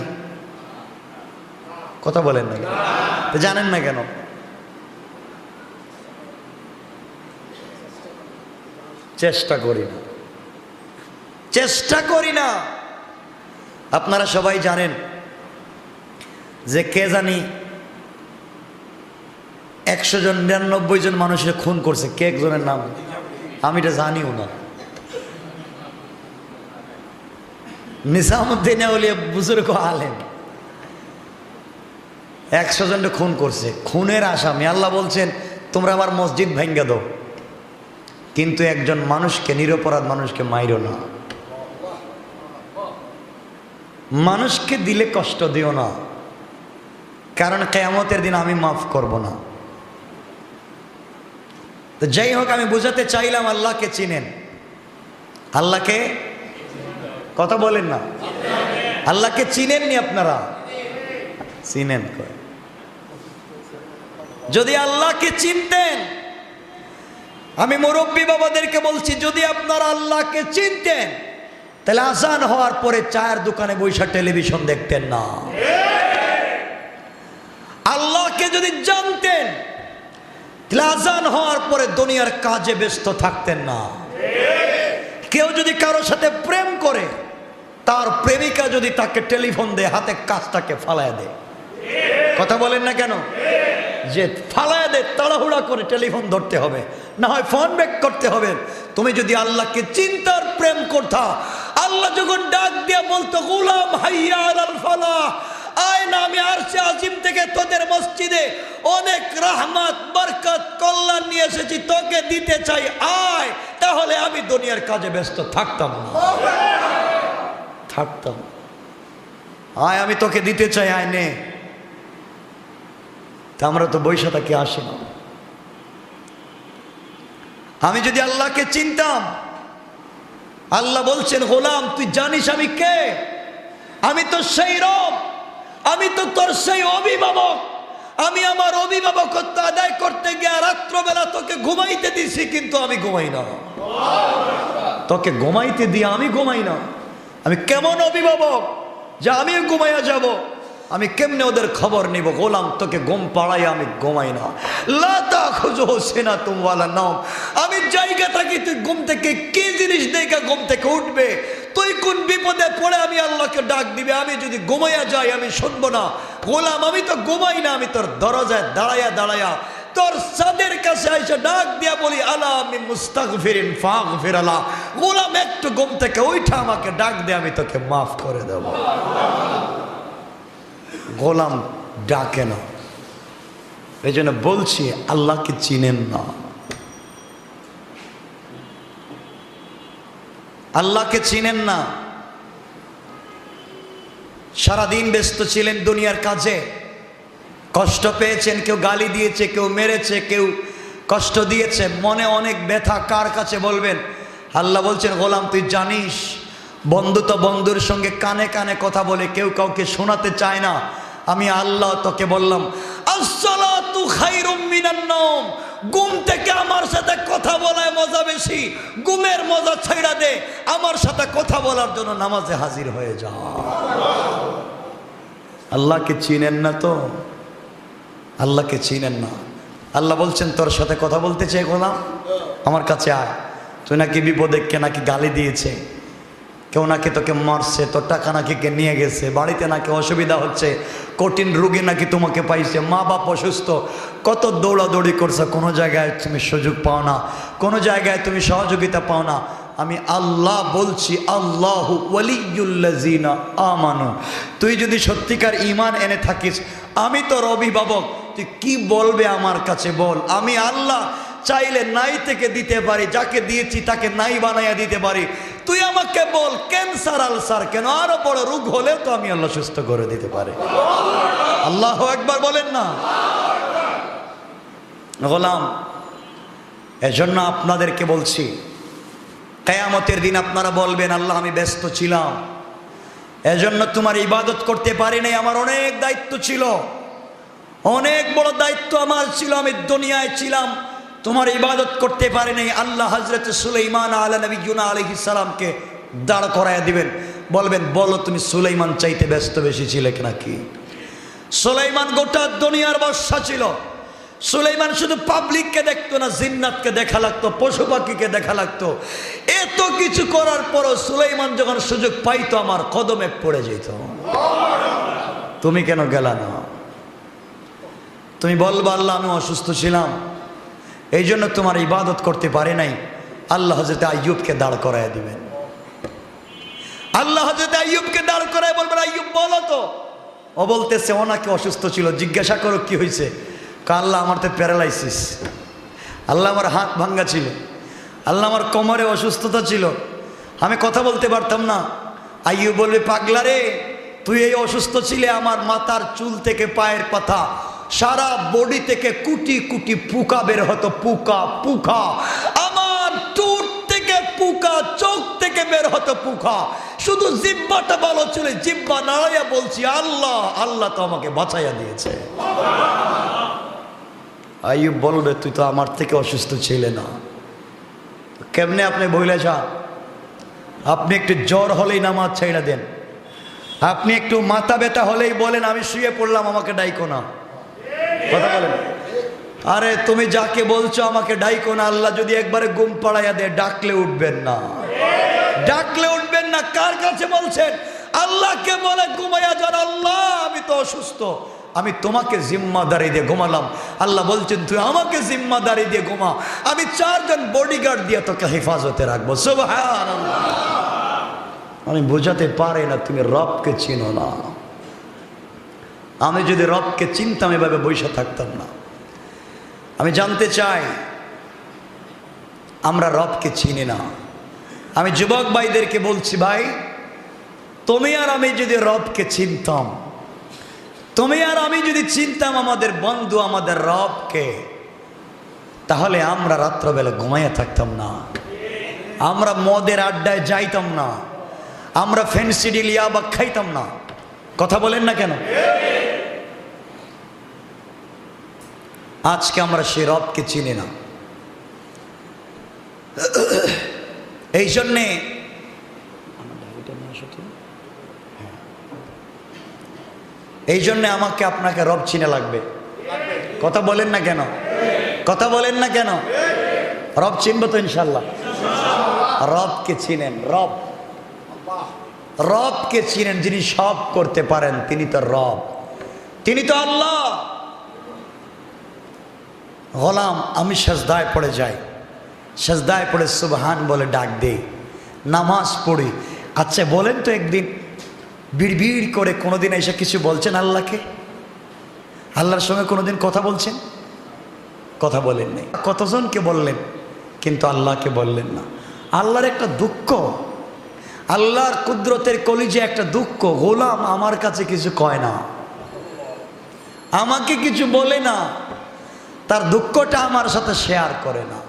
কথা বলেন না কেন? তো জানেন না কেন? চেষ্টা করি না, চেষ্টা করি না। আপনারা সবাই জানেন যে কে জানি 100 জন 99 জন মানুষের খুন করছে। কে একজনের নাম আমি এটা জানিও না। নিজামুদ্দিন আউলিয়া বুজুর্গ আলেম 100 জনকে খুন করছে, খুনের আসামি। আল্লাহ বলছেন তোমরা আমার মসজিদ ভাঙ্গা দাও, কিন্তু একজন মানুষকে, নিরপরাধ মানুষকে মাইরো না। মানুষকে দিলে কষ্ট দিও না, কারণ কিয়ামতের দিন আমি মাফ করব না। তো যাই হোক, আমি বুঝাতে চাইলাম আল্লাহকে চিনেন। আল্লাহকে, কথা বলেন না, আল্লাহকে চিনেননি আপনারা? চিনেন। যদি আল্লাহকে চিনতেন, আমি মুরব্বী বাবাদেরকে বলছি, যদি আপনারা আল্লাহকে চিনতেন তাহলে আজান হওয়ার পরে চায়ের দোকানে বৈশা টেলিভিশন দেখতেন না। আল্লাহকে যদি জানতেন তাহলে আজান হওয়ার পরে দুনিয়ার কাজে ব্যস্ত থাকতেন না। কেউ যদি কারোর সাথে প্রেম করে, তার প্রেমিকা যদি তাকে টেলিফোন দেয়, হাতে কাজটাকে ফালায় দেয়। কথা বলেন না কেন? যে ফালায় দেয়, তাড়াহুড়া করে টেলিফোন ধরতে হবে, না হয় ফোন ব্যাক করতে হবে। তুমি যদি আল্লাহকে চিন্তার প্রেম করতা, আল্লাহ যখন ডাক দিয়ে বলতো গোলাম হাইয়া আলাল ফালাহ, আয় না, আমি আরশে আজিম থেকে তোদের মসজিদে অনেক রহমত বরকত কল্যাণ নিয়ে এসেছি, তোকে দিতে চাই, আয়, তাহলে আমি দুনিয়ার কাজে ব্যস্ত থাকতাম না। থাকতাম, আয় আমি তোকে দিতে চাই, আয় নে। তা আমরা তো বৈশা থাকি, আসি না। আমি যদি আল্লাহকে চিনতাম, আল্লাহ বলছেন গোলাম তুই জানিস আমি কে? আমি তো সেই রব, আমি তো তোর সেই অভিভাবক। আমি আমার অভিভাবকত্ব আদায় করতে গিয়ে রাত্রবেলা তোকে ঘুমাইতে দিছি, কিন্তু আমি ঘুমাই না। তোকে ঘুমাইতে দিয়ে আমি ঘুমাই না। আমি কেমন অভিভাবক যে আমি ঘুমাইয়া যাব? আমি কেমনে ওদের খবর নিব? গোলাম তোকে ঘুম পাড়াই আমি ঘুমাই না। লাতা খুঁজো সেনা তুমওয়ালা নাম, আমি জায়গা থাকি, তুই ঘুম থেকে কি জিনিস দেখে ঘুম থেকে উঠবে, তুই কোন বিপদে পড়ে আমি আল্লাহকে ডাক দিবে, আমি যদি ঘুমাইয়া যাই আমি শুনবো না। গোলাম আমি তো ঘুমাই না, আমি তোর দরজায় দাঁড়াইয়া দাঁড়াইয়া তোর সাদের কাছে এসে ডাক দিয়া বলি আলা আমি মুস্তাগফিরিন ফাগফির আল্লাহ। গোলাম একটু ঘুম থেকে উঠা আমাকে ডাক দে, আমি তোকে মাফ করে দেব। গোলাম ডাকে না। এই জন্য বলছি আল্লাহকে চিনেন না। আল্লাহকে চিনেন না। সারাদিন ব্যস্ত ছিলেন দুনিয়ার কাজে, কষ্ট পেয়েছেন, কেউ গালি দিয়েছে, কেউ মেরেছে, কেউ কষ্ট দিয়েছে, মনে অনেক ব্যথা। কার কাছে বলবেন? আল্লাহ বলছেন গোলাম তুই জানিস, বন্ধু তো বন্ধুর সঙ্গে কানে কানে কথা বলে, কেউ কাউকে শোনাতে চায় না। আমি আল্লাহ তোকে বললাম আসসালাতু খায়রুম মিনান নাওম, ঘুম থেকে আমার সাথে কথা বলায় মজা বেশি। ঘুমের মজা ছাইড়া দে, আমার সাথে কথা বলার জন্য নামাজে হাজির হয়ে যা। আল্লাহকে চিনেন না তো? আল্লাহকে চিনেন না। আল্লাহ বলছেন তোর সাথে কথা বলতে চাই গোলাম, আমার কাছে আয়। তুই নাকি বিপদে, কে নাকি গালি দিয়েছে, কেউ নাকি তোকে মারছে, তোর টাকা নাকি কে নিয়ে গেছে, বাড়িতে নাকি অসুবিধা হচ্ছে, কঠিন রোগী নাকি তোমাকে পাইছে, মা বাপ অসুস্থ, কত দৌড়াদৌড়ি করছে, কোনো জায়গায় তুমি সুযোগ পাও না, কোনো জায়গায় তুমি সহযোগিতা পাও না। আমি আল্লাহ বলছি আল্লাহু ওয়ালিয়ুল্লাযিনা আমানু, তুই যদি সত্যিকার ঈমান এনে থাকিস, আমি তোর অভিভাবক, তুই কি বলবে আমার কাছে বল। আমি আল্লাহ চাইলে নাই থেকে দিতে পারি, যাকে দিয়েছি তাকে নাই বানাইয়া দিতে পারি। তুই আমাকে বল ক্যান্সার আলসার কেন, আরো বড় রোগ হলেও তো আমি আল্লাহ সুস্থ করে দিতে পারি। আল্লাহু আকবার বলেন না গোলাম? এজন্য আপনাদেরকে বলছি, কিয়ামতের দিন আপনারা বলবেন আল্লাহ আমি ব্যস্ত ছিলাম, এজন্য তোমার ইবাদত করতে পারি নাই, আমার অনেক দায়িত্ব ছিল, অনেক বড় দায়িত্ব আমার ছিল, আমি দুনিয়ায় ছিলাম, তোমার ইবাদত করতে পারি নাই। আল্লাহ হযরত সুলাইমান আলাইহিস সালামকে দাঁড় করায় দিবেন, বলবেন বলো তুমি সুলাইমান চাইতে ব্যস্ত বেশি ছিলে নাকি? সুলাইমান গোটা দুনিয়ার বাদশা ছিল। সুলাইমান শুধু পাবলিককে দেখতো না, জিন্নাতকে দেখা লাগতো, পশু পাখিকে দেখা লাগতো। এত কিছু করার পরও সুলাইমান যখন সুযোগ পাইতো আমার কদমে পড়ে যেত। তুমি কেন গেলা না? তুমি বলবা আল্লাহ আমি অসুস্থ ছিলাম, এই জন্য তোমার ইবাদত করতে পারে নাই। আল্লাহ হযরত আইয়ুবকে দাঁড় করায় দিবেন। আল্লাহ হযরত আইয়ুবকে দাঁড় করায় বলবেন আইয়ুব বলো তো। ও বলতেছে ও নাকি অসুস্থ ছিল, জিজ্ঞাসা করো কি হয়েছে। আল্লাহ আমার তো প্যারালাইসিস, আল্লাহ আমার হাত ভাঙ্গা ছিল, আল্লাহ আমার কোমরে অসুস্থতা ছিল, আমি কথা বলতে পারতাম না। আইয়ুব বলবে পাগলা রে, তুই এই অসুস্থ ছিলে, আমার মাথার চুল থেকে পায়ের পাতা সারা বডি থেকে কোটি কোটি পোকা বের হতো, পোকা পোকা, আমার টুট থেকে পোকা, চোখ থেকে বের হতো পোকা, শুধু জিহ্বাটা ভালো ছিল, জিহ্বা নাড়াইয়া বলছি আল্লাহ আল্লাহ তো আমাকে বাঁচাইয়া দিয়েছে। আইয়ুব বলবে তুই তো আমার থেকে অসুস্থ ছিলে না, কেমনে আপনি বইলে যান? আপনি একটু জ্বর হলেই নামাজ ছেড়ে দেন, আপনি একটু মাথা ব্যথা হলেই বলেন আমি শুয়ে পড়লাম আমাকে ডাইকো না। কথা বলেন, আরে তুমি যাকে বলছো আমাকে ডাইকো না, আল্লাহ যদি একবারে ঘুম পাড়াইয়া দেয় ডাকলে উঠবেন না, ডাকলে উঠবেন না। কার কাছে বলছেন? আল্লাহকে বলে ঘুমাইয়া যান, আল্লাহ আমি তো অসুস্থ, আমি তোমাকে জিম্মাদারি দিয়ে ঘুমালাম। আল্লাহ বলছেন তুই আমাকে জিম্মাদারি দিয়ে ঘুমা, আমি 4 জন বডিগার্ড দিয়ে তোকে হেফাজতে রাখবো। সুবহানাল্লাহ। আমি বোঝাতে পারি না তুমি রবকে চিনো না। আমি যদি রবকে চিনতাম এভাবে বসে থাকতাম না। আমি জানতে চাই আমরা রবকে চিনি না। আমি যুবক ভাইদেরকে বলছি ভাই, তুমি আর আমি যদি রবকে চিনতাম, তুমি আর আমি যদি চিনতাম আমাদের বন্ধু আমাদের রবকে, তাহলে আমরা রাত্রবেলা ঘুমাইয়া থাকতাম না, আমরা মদের আড্ডায় যাইতাম না, আমরা ফেন্সিডিল ইয়াবা খাইতাম না। কথা বলেন না কেন? আজকে আমরা সে রবকে চিনি না। এই জন্যে আমাকে আপনাকে রব চিনে লাগবে। কথা বলেন না কেন? কথা বলেন না কেন? রব চিনবো তো ইনশাল্লাহ। রবকে চিনেন, রবকে চিনেন, যিনি সব করতে পারেন তিনি তো রব, তিনি তো আল্লাহ। গোলাম আমি সেজদায় পড়ে যাই, সেজদায় পড়ে সুবহান বলে ডাক দেই, নামাজ পড়ি। আচ্ছা বলেন তো একদিন বিড়বিড় করে কোনোদিন এসে কিছু বলছেন আল্লাহকে? আল্লাহর সঙ্গে কোনোদিন কথা বলছেন? কথা বলেন নাই। কতজনকে বললেন কিন্তু আল্লাহকে বললেন না। আল্লাহর একটা দুঃখ, আল্লাহর কুদরতের কলিজে একটা দুঃখ, গোলাম আমার কাছে কিছু কয় না, আমাকে কিছু বলে না, তার দুঃখটা আমার সাথে শেয়ার করে না।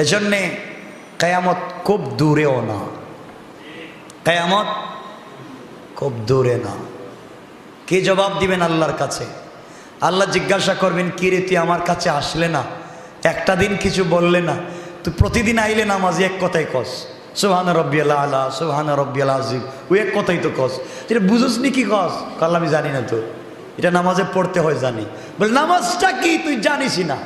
এজন্যে কিয়ামত খুব দূরেও না, কিয়ামত খুব দূরে না। কি জবাব দিবেন আল্লাহর কাছে? আল্লাহ জিজ্ঞাসা করবেন কি রে তুই আমার কাছে আসলে না, একটা দিন কিছু বললে না, তুই প্রতিদিন আইলে নামাজি এক কথাই কস সুবহান রব্বিয়াল আলা সুবহান রব্বিয়াল আযীম, ওই এক কথাই তো কস, এটা বুঝোস নি কি কস? আল্লাহ আমি জানি না, তো এটা নামাজে পড়তে হয় জানি। বলে নামাজটা কি তুই জানিসই না?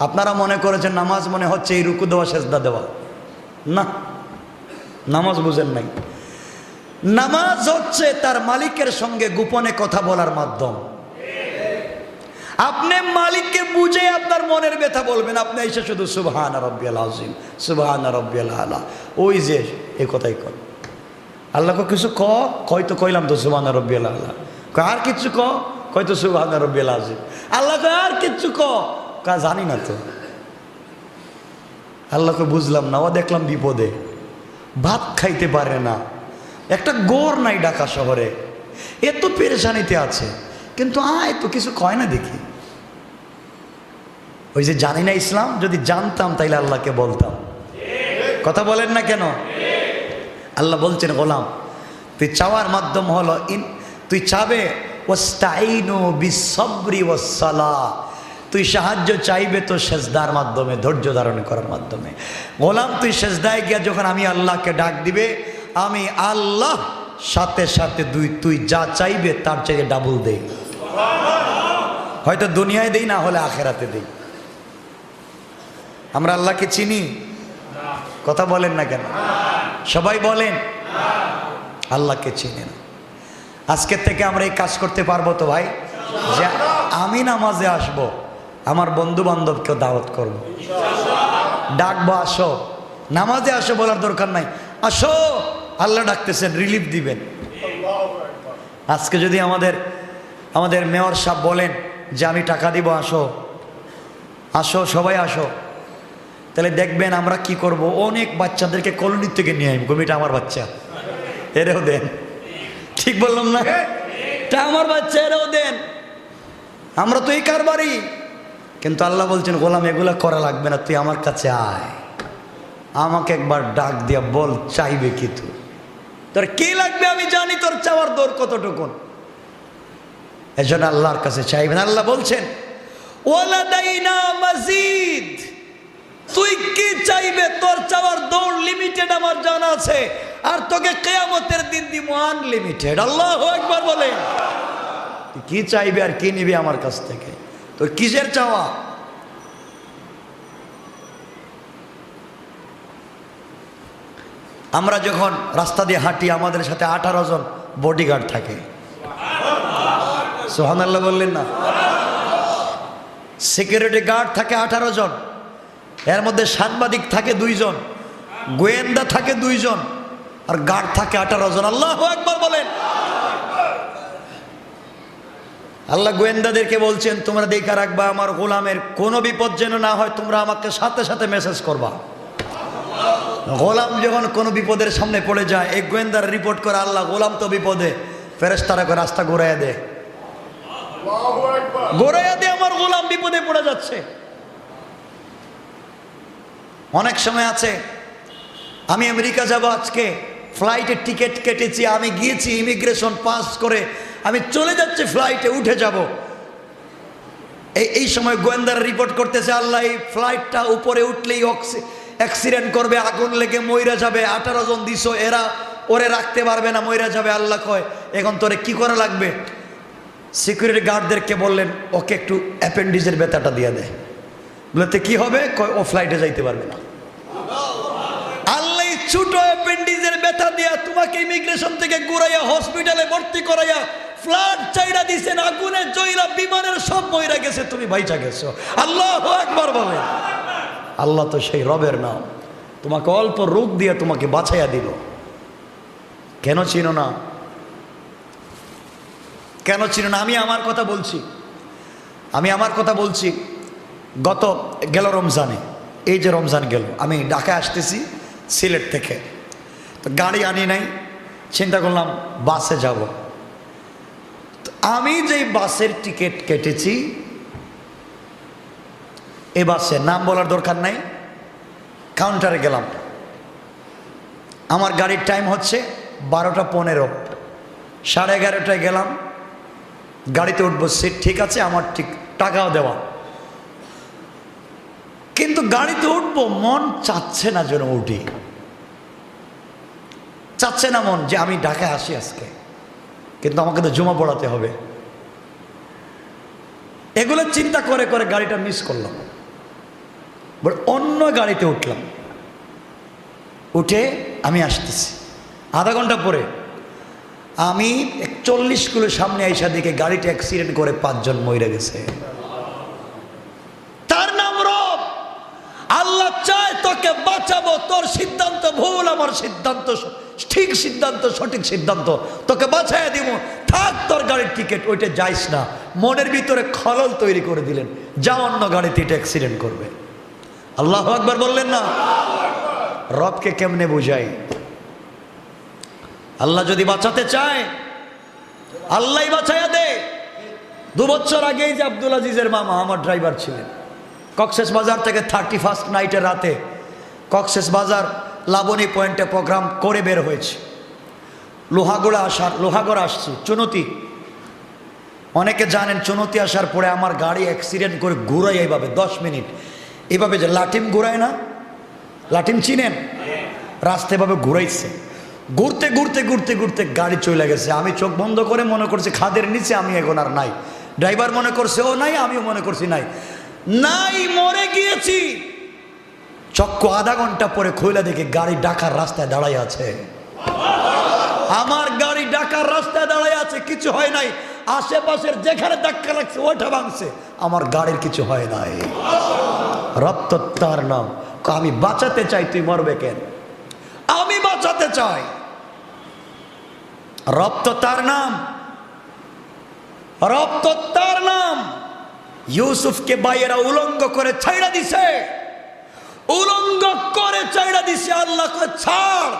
আপনারা মনে করেছেন নামাজ মনে হচ্ছে এই রুকু দেওয়া সেজদা দেওয়া, না, নামাজ বুঝেন নাই। নামাজ হচ্ছে তার মালিকের সঙ্গে গোপনে কথা বলার মাধ্যম। আপনি মালিককে বুঝে আপনার মনের ব্যথা বলবেন, আপনি এসে শুধু সুবহান রব্বিয়াল আযীম সুবহান রব্বিয়াল আলা, ওই যে এই কথাই কর। আল্লাহকে কিছু কয় তো কইলাম তো সুবহান রব্বিয়াল আলা, আর কিছু কয় তো সুবহান রব্বিয়াল আযীম। আল্লাহকে আর কিছু জানি না তো। আল্লাহকে বুঝলাম না, ও দেখলাম বিপদে, ভাত খাইতে পারে না, একটা গোর নাই ঢাকা শহরে, এত পেরেশানিতে আছে, কিন্তু আয় তো কিছু কয় না দেখি। ওই যে জানি না ইসলাম, যদি জানতাম তাইলে আল্লাহকে বলতাম। কথা বলেন না কেন? আল্লাহ বলছেন গোলাম তুই চাওয়ার মাধ্যম হলো তুই চাবে ওয়াস্তাইনু বিসসবরি ওয়াসসালাহ, তুই সাহায্য চাইবে তো সেজদার মাধ্যমে, ধৈর্য ধারণ করার মাধ্যমে। গোলাম তুই সেজদায় গিয়া যখন আমি আল্লাহকে ডাক দিবে, আমি আল্লাহ সাথে সাথে তুই যা চাইবে তার চেয়ে ডাবল দেই। হয়তো দুনিয়ায় দেই, না হলে আখেরাতে দেই। আমরা আল্লাহকে চিনি? কথা বলেন না কেন? সবাই বলেন আল্লাহকে চিনি না। আজকের থেকে আমরা এই কাজ করতে পারবো তো ভাই, যে আমি নামাজে আসব, আমার বন্ধু বান্ধবকেও দাওয়াত করব, ডাকবো আসো, নামাজে আসো বলার দরকার নাই, আসো আল্লাহ ডাকতেছেন, রিলিফ দিবেন। আজকে যদি আমাদের মেয়র সাহেব বলেন যে আমি টাকা দিব, আসো আসো সবাই আসো, তাহলে দেখবেন আমরা কি করব, অনেক বাচ্চাদেরকে কলোনির থেকে নিয়ে আসবো, এটা আমার বাচ্চা এরেও দেন। ঠিক বললাম না? এটা আমার বাচ্চা, এরেও দেন। আমরা তো এই কারবারই। কিন্তু আল্লাহ বলছেন গোলাম এগুলা করা লাগবে না, তুই আমার কাছে আয়, আমাকে একবার ডাক দিয়া বল চাইবে কি তুই, তোর কি লাগবে আমি জানি, তোর চাওয়ার দৌড় কতটুকুন। এজন্য আল্লাহর কাছে চাইবেন। আল্লাহ বলছেন ওয়ালাদাইনা মাজিদ, তুই কি চাইবে তোর চাওয়ার দৌড় লিমিটেড আমার জানা আছে, আর তোকে কিয়ামতের দিন দিব আনলিমিটেড। আল্লাহু আকবার বলেন। তুই কি চাইবে আর কি নিবি আমার কাছ থেকে, তোর কিসের চাওয়া? আমরা যখন রাস্তা দিয়ে হাঁটি আমাদের সাথে 18 জন বডিগার্ড থাকে। সুবহানাল্লাহ বললেন না? সিকিউরিটি গার্ড থাকে 18 জন, এর মধ্যে সাংবাদিক থাকে 2 জন, গোয়েন্দা থাকে 2 জন, আর গার্ড থাকে 18 জন। আল্লাহু আকবার বলেন। আল্লাহ গোয়েন্দাদেরকে বলছেন তোমরা দেখা রাখবা আমার গোলামের কোনো বিপদ যেন না হয়, তোমরা আমাকে সাথে সাথে মেসেজ করবা। গোলাম যখন কোনো বিপদের সামনে পড়ে যায়, এই গোয়েন্দার রিপোর্ট করে আল্লাহ গোলাম তো বিপদে, ফেরেশতারা করে রাস্তা ঘুরাইয়া দে, ঘুরাইয়া দে, আমার গোলাম বিপদে পড়ে যাচ্ছে। অনেক সময় আছে আমি আমেরিকা যাব, আজকে ফ্লাইটের টিকিট কেটেছি, আমি গিয়েছি ইমিগ্রেশন পাস করে, আমি চলে যাচ্ছি, ফ্লাইটে উঠে যাব। এই সময় গোয়েন্দারা রিপোর্ট করতেছে আল্লাহ এই ফ্লাইটটা উপরে উঠলেই অ্যাক্সিডেন্ট করবে, আগুন লেগে মইরা যাবে, 18 জন দিছো, এরা ওরে রাখতে পারবে না, মইরা যাবে। আল্লাহ কয় এখন তোরে কি করা লাগবে? সিকিউরিটি গার্ডদেরকে বললেন ওকে একটু অ্যাপেন্ডিক্সের ব্যথাটা দিয়ে দেয়। বলতে কি হবে? কয় ও ফ্লাইটে যাইতে পারবে না। আল্লাহ ছোট অ্যাপেন্ডিক্সের ব্যথা দিয়া তোমাকে ইমিগ্রেশন থেকে ঘুরাইয়া হসপিটালে ভর্তি করাইয়া ফ্লাইট চাইরা দিছেন, আগুনে জ্বলা বিমানের সব মইরা গেছে, তুমি বাইচা গেছো। আল্লাহু আকবার বলেন। আল্লাহ তো সেই রবের নাম, তোমাকে অল্প রোগ দিয়ে তোমাকে বাঁচাইয়া দিল। কেন চিনো না? কেন চিনো না? আমি আমার কথা বলছি। গত গেল রমজানে, এই যে রমজান গেল, আমি ঢাকায় আসতেছি সিলেট থেকে, তো গাড়ি আনি নাই, চিন্তা করলাম বাসে যাব। আমি যেই বাসের টিকিট কেটেছি, এ বাসের নাম বলার দরকার নাই, কাউন্টারে গেলাম, আমার গাড়ির টাইম হচ্ছে 12:15, 11:30টায় গেলাম, গাড়িতে উঠবো, সিট ঠিক আছে, আমার ঠিক টাকাও দেওয়া, কিন্তু গাড়িতে উঠবো মন চাচ্ছে না, যেন উঠি, চাচ্ছে না মন যে আমি ঢাকায় আসি আজকে, কিন্তু আমাকে তো জুমা পড়াতে হবে। এগুলো চিন্তা করে করে গাড়িটা মিস করলাম, অন্য গাড়িতে উঠলাম, উঠে আমি আসতেছি। আধা ঘন্টা পরে আমি 41 কিলো সামনে আইসা দিকে গাড়িটা অ্যাক্সিডেন্ট করে 5 জন মরে গেছে। তার নাম রব। আল্লাহ চায় তোকে বাঁচাবো, তোর সিদ্ধান্ত ভুল, আমার সিদ্ধান্ত ঠিক, সিদ্ধান্ত সঠিক সিদ্ধান্ত, তোকে বাঁচাইয়া দিব, থাক তোর গাড়ির টিকিট, ওইটা যাইস না। মনের ভিতরে খলল তৈরি করে দিলেন, যা অন্য গাড়িতে এটা অ্যাক্সিডেন্ট করবে। আল্লাহু আকবার বললেন না? রবকে কেমনে বুঝাই? আল্লাহ যদি বাঁচাতে চায় আল্লাহ বাঁচাইয়া দে। 2 বছর আগেই যে আব্দুল আজিজের মামা আমার ড্রাইভার ছিলেন, কক্সেস বাজার থেকে 31st নাইটের রাতে কক্সেস বাজার লাবণী পয়েন্টে প্রোগ্রাম করে বের হয়েছে, লোহাগড়া আসছি চুনতি, অনেকে জানেন চুনতি আসার পরে আমার গাড়ি অ্যাক্সিডেন্ট করে ঘুরাই এইভাবে 10 মিনিট, এভাবে যে লাটিম ঘুরায় না, লাটিম চিনেন, রাস্তা এভাবে ঘুরাইছে, ঘুরতে ঘুরতে ঘুরতে ঘুরতে গাড়ি চলে গেছে। আমি চোখ বন্ধ করে মনে করছি খাদের নিচে আমি এখন আর নাই, ড্রাইভার মনে করছে ও নাই, আমিও মনে করছি নাই, নাই মরে গিয়েছি। চক্কু আধা ঘন্টা পরে খুলে দেখি গাড়ি ঢাকার রাস্তায় দাঁড়াই আছে। আমার গাড়ি ঢাকার রাস্তায় দাঁড়াই আছে, কিছু হয় নাই। আশেপাশের যেখানে ধাক্কা লাগছে ওইটা ভাঙছে, আমার গাড়ির কিছু হয় নাই। রক্ত তার নাম। আমি বাঁচাতে চাই, তুই মরবে কেন? আমি বাঁচাতে চাই। রক্ত তার নাম, রক্ত তার নাম। ইউসুফকে ভাইয়েরা উলঙ্গ করে ছাইড়া দিছে, উলঙ্গ করে ছাইড়া দিছে। আল্লাহ কয় ছাড়,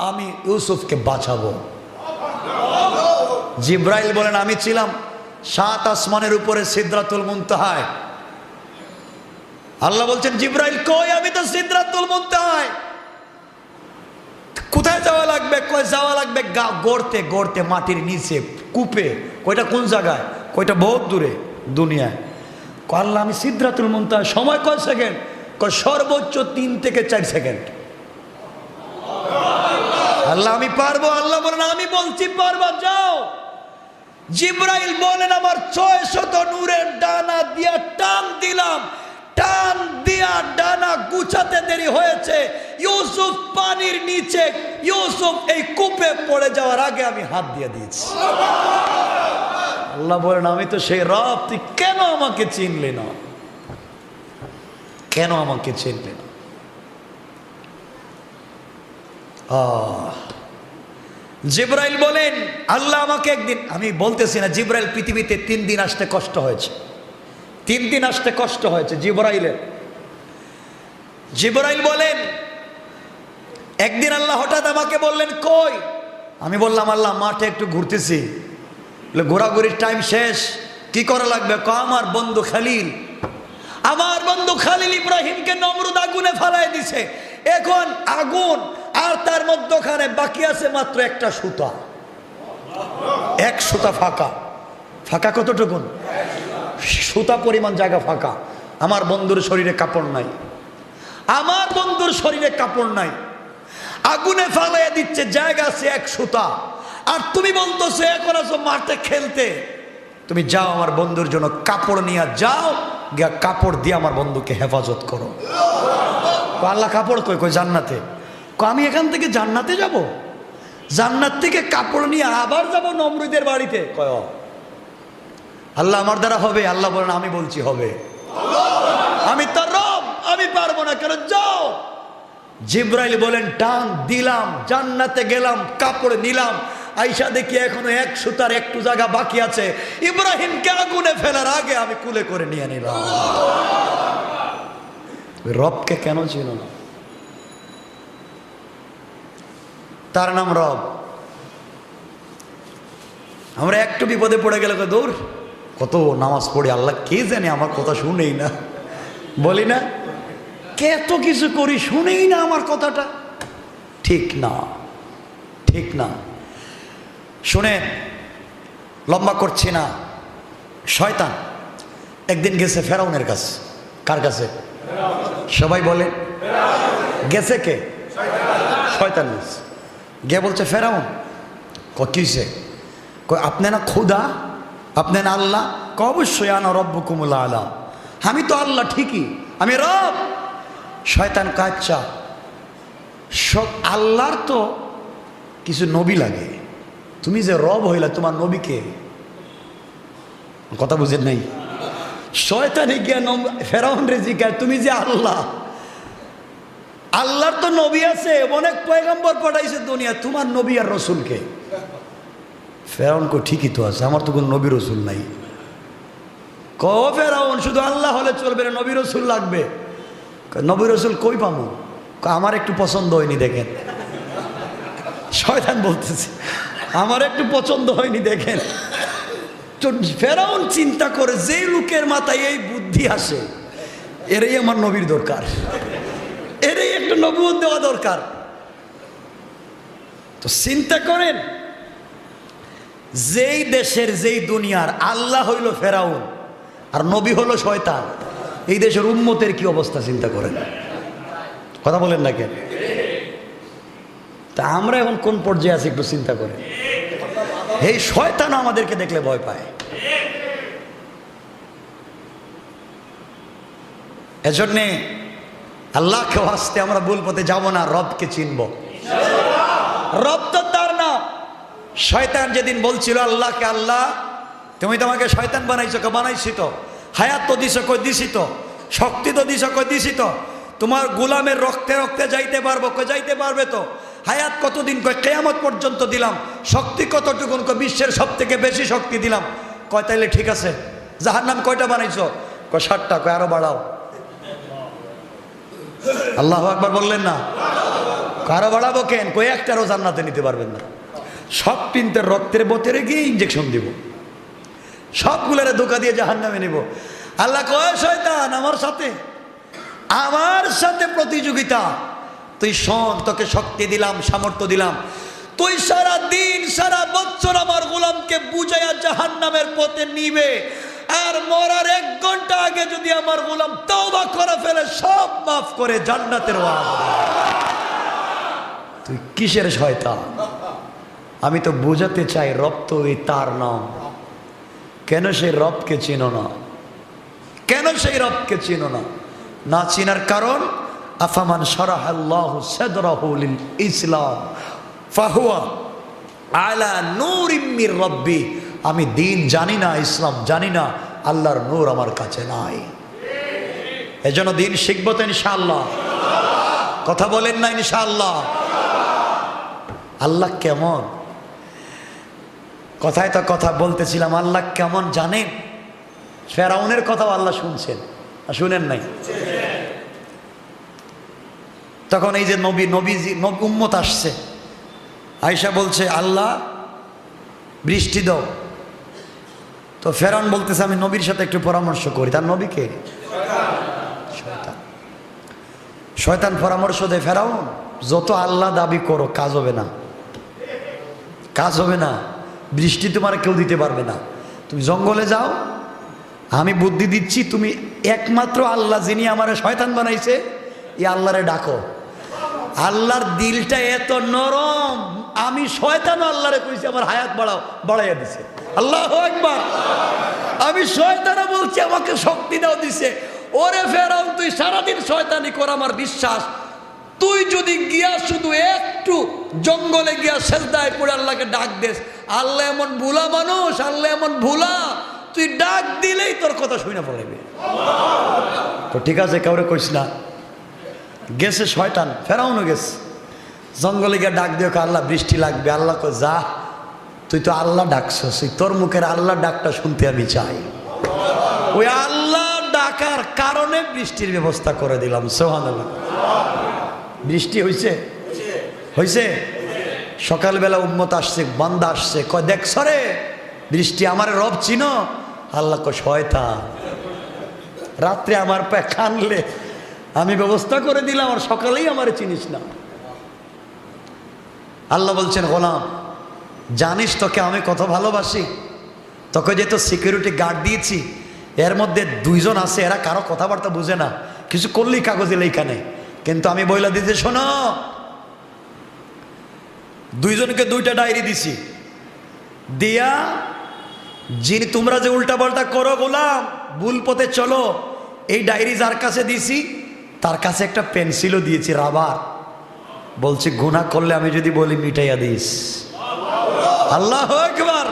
আমি ইউসুফকে বাঁচাবো। জিব্রাইল বলেন আমি ছিলাম 7 আসমানের উপরে সিদরাতুল মুনতাহায়। আল্লাহ বলছেন জিব্রাইল কই? আমি তো সিদরাতুল মুনতাহায়। কোথায় যাওয়া লাগবে? কয় যাওয়া লাগবে গড়তে গড়তে মাটির নিচে কূপে। কয়টা কোন জায়গায়? কয়টা বহুত দূরে দুনিয়ায়। কয় আল্লাহ আমি সিদরাতুল মুনতাহায়। সময় কয় সেকেন্ড? কয় সর্বোচ্চ 3 থেকে 4 সেকেন্ড। আল্লাহ আমি পারবো। আল্লাহ বলেন আমি বলছি পারবা, যাও। জিব্রাইল বলেন আমার 600 নূরের ডানা দিয়া টান দিলাম, টান দিয়া ডানা গুছাতে দেরি হয়েছে। ইউসুফ পানির নিচে, ইউসুফ এই কূপে পড়ে যাওয়ার আগে আমি হাত দিয়ে দিয়েছি। আল্লাহ বলেন আমি তো সেই রব, তুই কেন আমাকে চিনলি না? কেন আমাকে চিনলি না? জিব্রাইল বলেন আল্লাহ আমাকে একদিন, আমি বলতেছি না, জিব্রাইল পৃথিবীতে 3 দিন আসতে কষ্ট হয়েছে, 3 দিন আসতে কষ্ট হয়েছে জিব্রাইলের। জিব্রাইল বলেন একদিন আল্লাহ হঠাৎ আমাকে বললেন কই? আমি বললাম আল্লাহ মাঠে একটু ঘুরতেছি। ঘোরাঘুরির টাইম শেষ, কি করা লাগবে? আমার বন্ধু খালিল, আমার বন্ধু খালিল ইব্রাহিমকে নমরুদ আগুনে ফালাই দিছে। এখন আগুন আর তার মধ্যখানে বাকি আছে মাত্র একটা সুতা, এক সুতা ফাঁকা। ফাঁকা কতটুকুন? সুতা পরিমাণ জায়গা ফাঁকা। আমার বন্ধুর শরীরে কাপড় নাই, আমার বন্ধুর শরীরে কাপড় নাই। আগুনে ফালাইয়া দিচ্ছে, জায়গা আছে এক সুতা। আর তুমি বলতেছো এখন আছো মাঠে খেলতে। তুমি যাও আমার বন্ধুর জন্য কাপড় নিয়ে যাও, গিয়া কাপড় দিয়ে আমার বন্ধুকে হেফাজত করো। আল্লাহ কাপড় কই? কই জান্নাতে। আমি এখান থেকে জান্নাতে যাব? জান্নাত থেকে কাপড় নিয়ে আবার যাব নমরুদের বাড়িতে? কয় আল্লাহ আমার দ্বারা হবে? আল্লাহ বলেন আমি বলছি হবে। আমি তার রব, আমি পারবো না কেন? যাও। জিব্রাইল বলেন টান দিলাম, জান্নাতে গেলাম, কাপড় নিলাম। আইসা দেখি এখনো এক সুতার একটু জায়গা বাকি আছে। ইব্রাহিমকে আগুনে ফেলার আগে আমি কুলে করে নিয়ে নিলাম। রবকে কেন ছিল না? তার নাম রব। আমরা একটু বিপদে পড়ে গেলে দূর কত নামাজ পড়ে, আল্লাহ কে জানে আমার কথা শুনেই না, বলি না কত কিছু করি, শুনেই না আমার কথাটা। ঠিক না, ঠিক না। শুনে লম্বা করছি না। শয়তান একদিন গেছে ফেরাউনের কাছে। কার কাছে? সবাই বলে গেছে কে? শয়তান গেছে। গিয়ে বলছে ফেরাউন কিসে? আপনি না খুদা, আপনি না আল্লাহ? অবশ্যই আনা রব্বুকুমুল আলা, আমি তো আল্লাহ ঠিকই, আমি রব। শয়তান কাচ্চা সব আল্লাহর তো কিছু নবী লাগে, তুমি যে রব হইলা তোমার নবীকে? কথা বুঝেন নাই? শয়তানে গিয়া ফেরাউন রে জিজ্ঞাসা তুমি যে আল্লাহ, আল্লাহর তো নবী আছে, অনেক পয়গম্বর পাঠাইছে দুনিয়া, তোমার নবী আর রসুলকে? ফেরাউন কো ঠিকই তো আছে, আমার তো কোনো নবী রসুল নাই। ফেরাউন শুধু আল্লাহ হলে চলবে না, নবী রসুল লাগবে। নবী রসুল কই পাবো? আমার একটু পছন্দ হয়নি দেখেন। শয়তান বলতেছে আমার একটু পছন্দ হয়নি দেখেন। তো ফেরাউন চিন্তা করে যে লোকের মাথায় এই বুদ্ধি আসে, এরই আমার নবীর দরকার, এরই একটু নবুয়ত দেওয়া দরকার। তো চিন্তা করেন যেই দেশের যেই দুনিয়ার আল্লাহ হইল ফেরাউন আর নবী হলো শয়তান, এই দেশের উম্মতের কি অবস্থা চিন্তা করেন। কথা বলেন না কেন? তা আমরা এখন কোন পর্যায়ে আছি একটু চিন্তা করেন। এই শয়তান আমাদেরকে দেখলে ভয় পায়। এজন্যে আল্লাহকে ওয়াস্তে আমরা ভুল পথে যাব না, রবকে চিনব। রব তো তার নাম। শয়তান যেদিন বলছিল আল্লাহকে, আল্লাহ তুমি তোমাকে শয়তান বানাইছো, কে বানাইছি তো, হায়াত তো দিছো, কই দিছি তো, শক্তি তো দিছো, কই দিছি তো, তোমার গোলামের রক্তে রক্তে যাইতে পারবো, কই যাইতে পারবে তো, হায়াত কতদিন, কয় কিয়ামত পর্যন্ত দিলাম, শক্তি কতটুকুন, কয় বিশ্বের সব থেকে বেশি শক্তি দিলাম, কয় তাইলে ঠিক আছে। জাহান্নাম কয়টা বানাইছো, কয় 60টা, কয় আরো বাড়াও। আল্লাহু আকবার বললেন না? কারো বাড়াবো কেন, কই একটারও জান্নাতে নিতে পারবেন না। সব তিনটের রক্তের বোতলে গিয়ে ইঞ্জেকশন দিব, সবগুলোরে ধোকা দিয়ে জাহান্নামে নিব। আল্লাহ কয় শয়তান আমার সাথে প্রতিযোগিতা, তুই শোন, তোকে শক্তি দিলাম, সামর্থ্য দিলাম, তুই সারা দিন সারা বছর আমার গোলামকে বুঝাইয়া জাহান্নামের পথে নিবে, আর মরার 1 ঘন্টা আগে যদি আমার গোলাম তওবা করে ফেলে সব মাফ করে জান্নাতের ওয়াদা। তুই কিসের শয়তান? আমি তো বুঝাতে চাই রব তো এই তার নাম। কেন সেই রবকে চিনো না? কেন সেই রবকে চিনো না? না চিনার কারণ, আফামান শারাহাল্লাহু সাদরাহু লিল ইসলাম ফাহুয়া আলা নূরিম মির রাব্বি। আমি দিন জানি না, ইসলাম জানি না, আল্লাহর নূর আমার কাছে নাই। এজন্য দিন শিখবো তো ইনশাআল্লাহ। কথা বলেন না ইনশাআল্লাহ? আল্লাহ কেমন? কথায় তো কথা বলতেছিলাম, আল্লাহ কেমন জানেন? ফেরাউনের কথাও আল্লাহ শুনছেন, শুনেন নাই? তখন এই যে নবীজি উম্মত আসছে, আয়েশা বলছে আল্লাহ বৃষ্টি দাও। তো ফেরাউন বলতেছে আমি নবীর সাথে একটু পরামর্শ করি। তার নবীকে শয়তান পরামর্শ দেয়, ফেরাউন যত আল্লাহ দাবি করো কাজ হবে না, কাজ হবে না, বৃষ্টি তোমার কেউ দিতে পারবে না, তুমি জঙ্গলে যাও, আমি বুদ্ধি দিচ্ছি, তুমি একমাত্র আল্লাহ যিনি আমার শয়তান বানাইছে এই আল্লাহরে ডাকো। আল্লাহর দিলটা এত নরম, আমি শয়তান আল্লাহরে কইছি আমার হায়াত বাড়াও, বাড়াইয়া দিছে। আল্লাহু আকবার। আমি শয়তানে বলছি আমাকে শক্তি দাও, দিছে। ওরে ফেরাউন তুই সারাদিন শয়তানি কর, আমার বিশ্বাস তুই যদি গিয়া শুধু একটু জঙ্গলে গিয়া সেজদায় পড়ে আল্লাহকে ডাক দেস, আল্লাহ এমন ভুলা মানুষ, আল্লাহ এমন ভুলা, তুই ডাক দিলেই তোর কথা শুনে পড়াইবে। তো ঠিক আছে, কাউরে কইস না। গেছে শয়তান, ফেরাউনও গেছে জঙ্গলে গিয়ে ডাক দিও, আল্লাহ বৃষ্টি লাগবে। আল্লাহ কো যা, তুই তো আল্লাহ ডাকছস, তোর মুখের আল্লাহ ডাকটা শুনতে আমি চাই। ওই আল্লাহ ডাকার কারণে বৃষ্টির ব্যবস্থা করে দিলাম। সুবহানাল্লাহ। বৃষ্টি হইছে, হইছে। সকালবেলা উম্মত আসছে, বান্দা আসছে, কয় দেখছ রে বৃষ্টি, আমার রব চিনো? আল্লাহ কয় শয়তান, রাত্রে আমার পায়ে কানলে আমি ব্যবস্থা করে দিলাম, আর সকালেই আমার চিনিস না। আল্লাহ বলছেন গোলাম জানিস তোকে আমি কত ভালোবাসি, তোকে যেহেতু সিকিউরিটি গার্ড দিয়েছি, এর মধ্যে 2 জন আছে, এরা কারো কথাবার্তা বুঝে না, কিছু করলেই কাগজে লেখা নেই, কিন্তু আমি বইলা দিতে শোনো, 2 জনকে 2টা ডায়েরি দিছি, দিয়া যিনি তোমরা যে উল্টা পাল্টা করো গোলাম, ভুল পথে চলো, এই ডায়েরি যার কাছে দিছি তার কাছে একটা পেন্সিলও দিয়েছি, রাবার, বলছি গুনাহ করলে আমি যদি বলি মিটাইয়া দিস। আল্লাহু আকবার।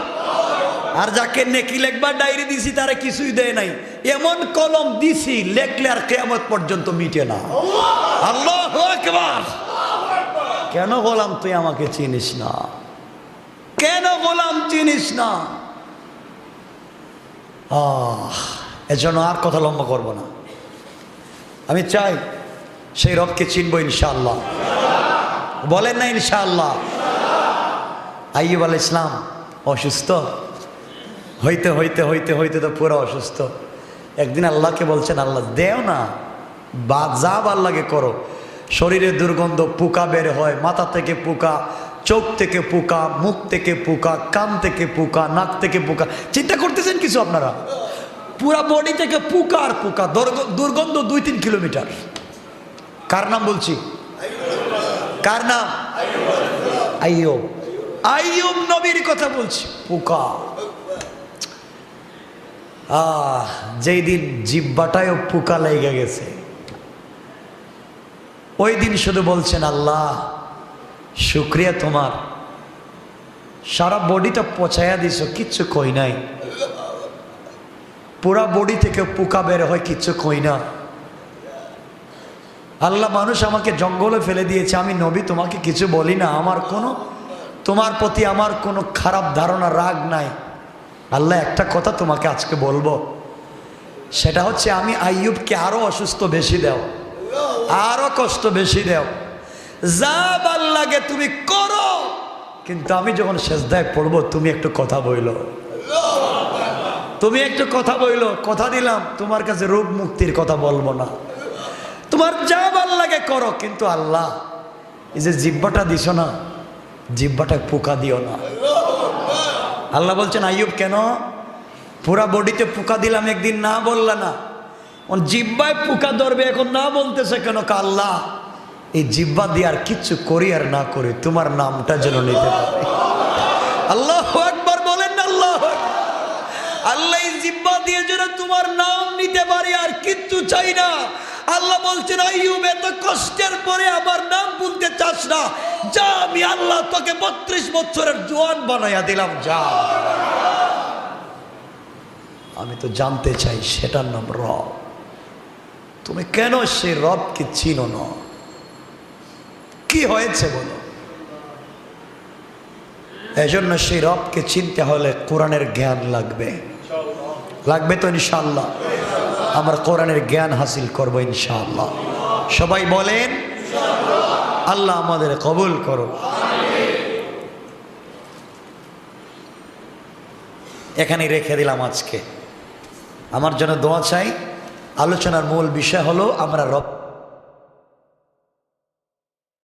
আর যাকে নেকি লেখবার ডায়েরি দিছি তারা কিছুই দেয় নাই, এমন কলম দিছি লেখলে আর কিয়ামত পর্যন্ত মিটে না। আল্লাহু আকবার। কেন গোলাম তুই আমাকে চিনিস না? কেন গোলাম চিনিস না? এজন্য আর কথা লম্বা করব না। আমি চাই সেই রবকে চিনবো ইনশাআল্লাহ। বলেন না ইনশাআল্লাহ? আইয়ুব আলাইহিস সালাম অসুস্থ হইতে হইতে হইতে হইতে তো পুরো অসুস্থ। একদিন আল্লাহকে বলছেন আল্লাহ দেও না, যা আল্লাহকে করো। শরীরে দুর্গন্ধ, পোকা বের হয়, মাথা থেকে পোকা, চোখ থেকে পোকা, মুখ থেকে পোকা, কান থেকে পোকা, নাক থেকে পোকা। চিন্তা করতেছেন কিছু আপনারা? পুরা বডি থেকে পোকা আর পোকা, দুর্গন্ধ 2-3 কিলোমিটার। কার নাম বলছি? কার নাম? আইয়ুব। আইয়ুব নবীর কথা বলছি। পোকা যেই দিন জিহ্বাটায়ও পোকা লেগে গেছে, ওই দিন শুধু বলছেন, আল্লাহ শুকরিয়া তোমার, সারা বডিটা পচাইয়া দিছ, কিচ্ছু কই নাই। পুরা বডি থেকে পোকা বের হয়, কিচ্ছু কই না। আল্লাহ মানুষ আমাকে জঙ্গলে ফেলে দিয়েছে, আমি নবী তোমাকে কিছু বলি না, আমার কোনো তোমার প্রতি আমার কোনো খারাপ ধারণা, রাগ নাই। আল্লাহ একটা কথা তোমাকে আজকে বলবো, সেটা হচ্ছে আমি আইয়ুবকে আরো অসুস্থ বেশি দাও, আরো কষ্ট বেশি দাও, যা ভাল লাগে তুমি করো, কিন্তু আমি যখন সেজদায় পড়বো তুমি একটু কথা বইলো, তুমি একটু কথা বইলো। কথা দিলাম তোমার কাছে রোগ মুক্তির কথা বলবো না, তোমার যা ভাল লাগে করো, কিন্তু আল্লাহ এই যে জিহ্বাটা দিছো না, জিহ্বাটায় পোকা দিও না। আল্লাহ বলছেন, আইয়ুব কেন পুরা বডিতে পোকা দিলাম, একদিন না বললা না, জিহ্বায় পোকা ধরবে, এখন না বলতেছে কেন? আল্লাহ এই জিহ্বা দিয়ে আর কিচ্ছু করি আর না করি, তোমার নামটা যেন নিতে পারে। আল্লাহু আকবার বলেন না, আল্লাহ আল্লাহ এই জিহ্বা দিয়ে যেন তোমার নাম নিতে পারি, আর কিচ্ছু চাই না। আল্লাহ বলছেন, আইয়ুব এত কষ্টের পরে আমার নাম বলতে চাস না, যা আমি আল্লাহ তোকে 32 বছরের জোয়ান বানাইয়া দিলাম, যা। আমি তো জানতে চাই সেটার নাম রব, তুমি কেন সেই রবকে চিনো না? কি হয়েছে বলো? এজন্য সেই রবকে চিনতে হলে কোরআনের জ্ঞান লাগবে, লাগবে তো ইনশাআল্লাহ। আমরা কোরআনের জ্ঞান হাসিল করবো ইনশাআল্লাহ। সবাই বলেন আল্লাহ আমাদের কবুল করো। এখানেই রেখে দিলাম আজকে। আমার জন্য দোয়া চাই। আলোচনার মূল বিষয় হলো আমরা রব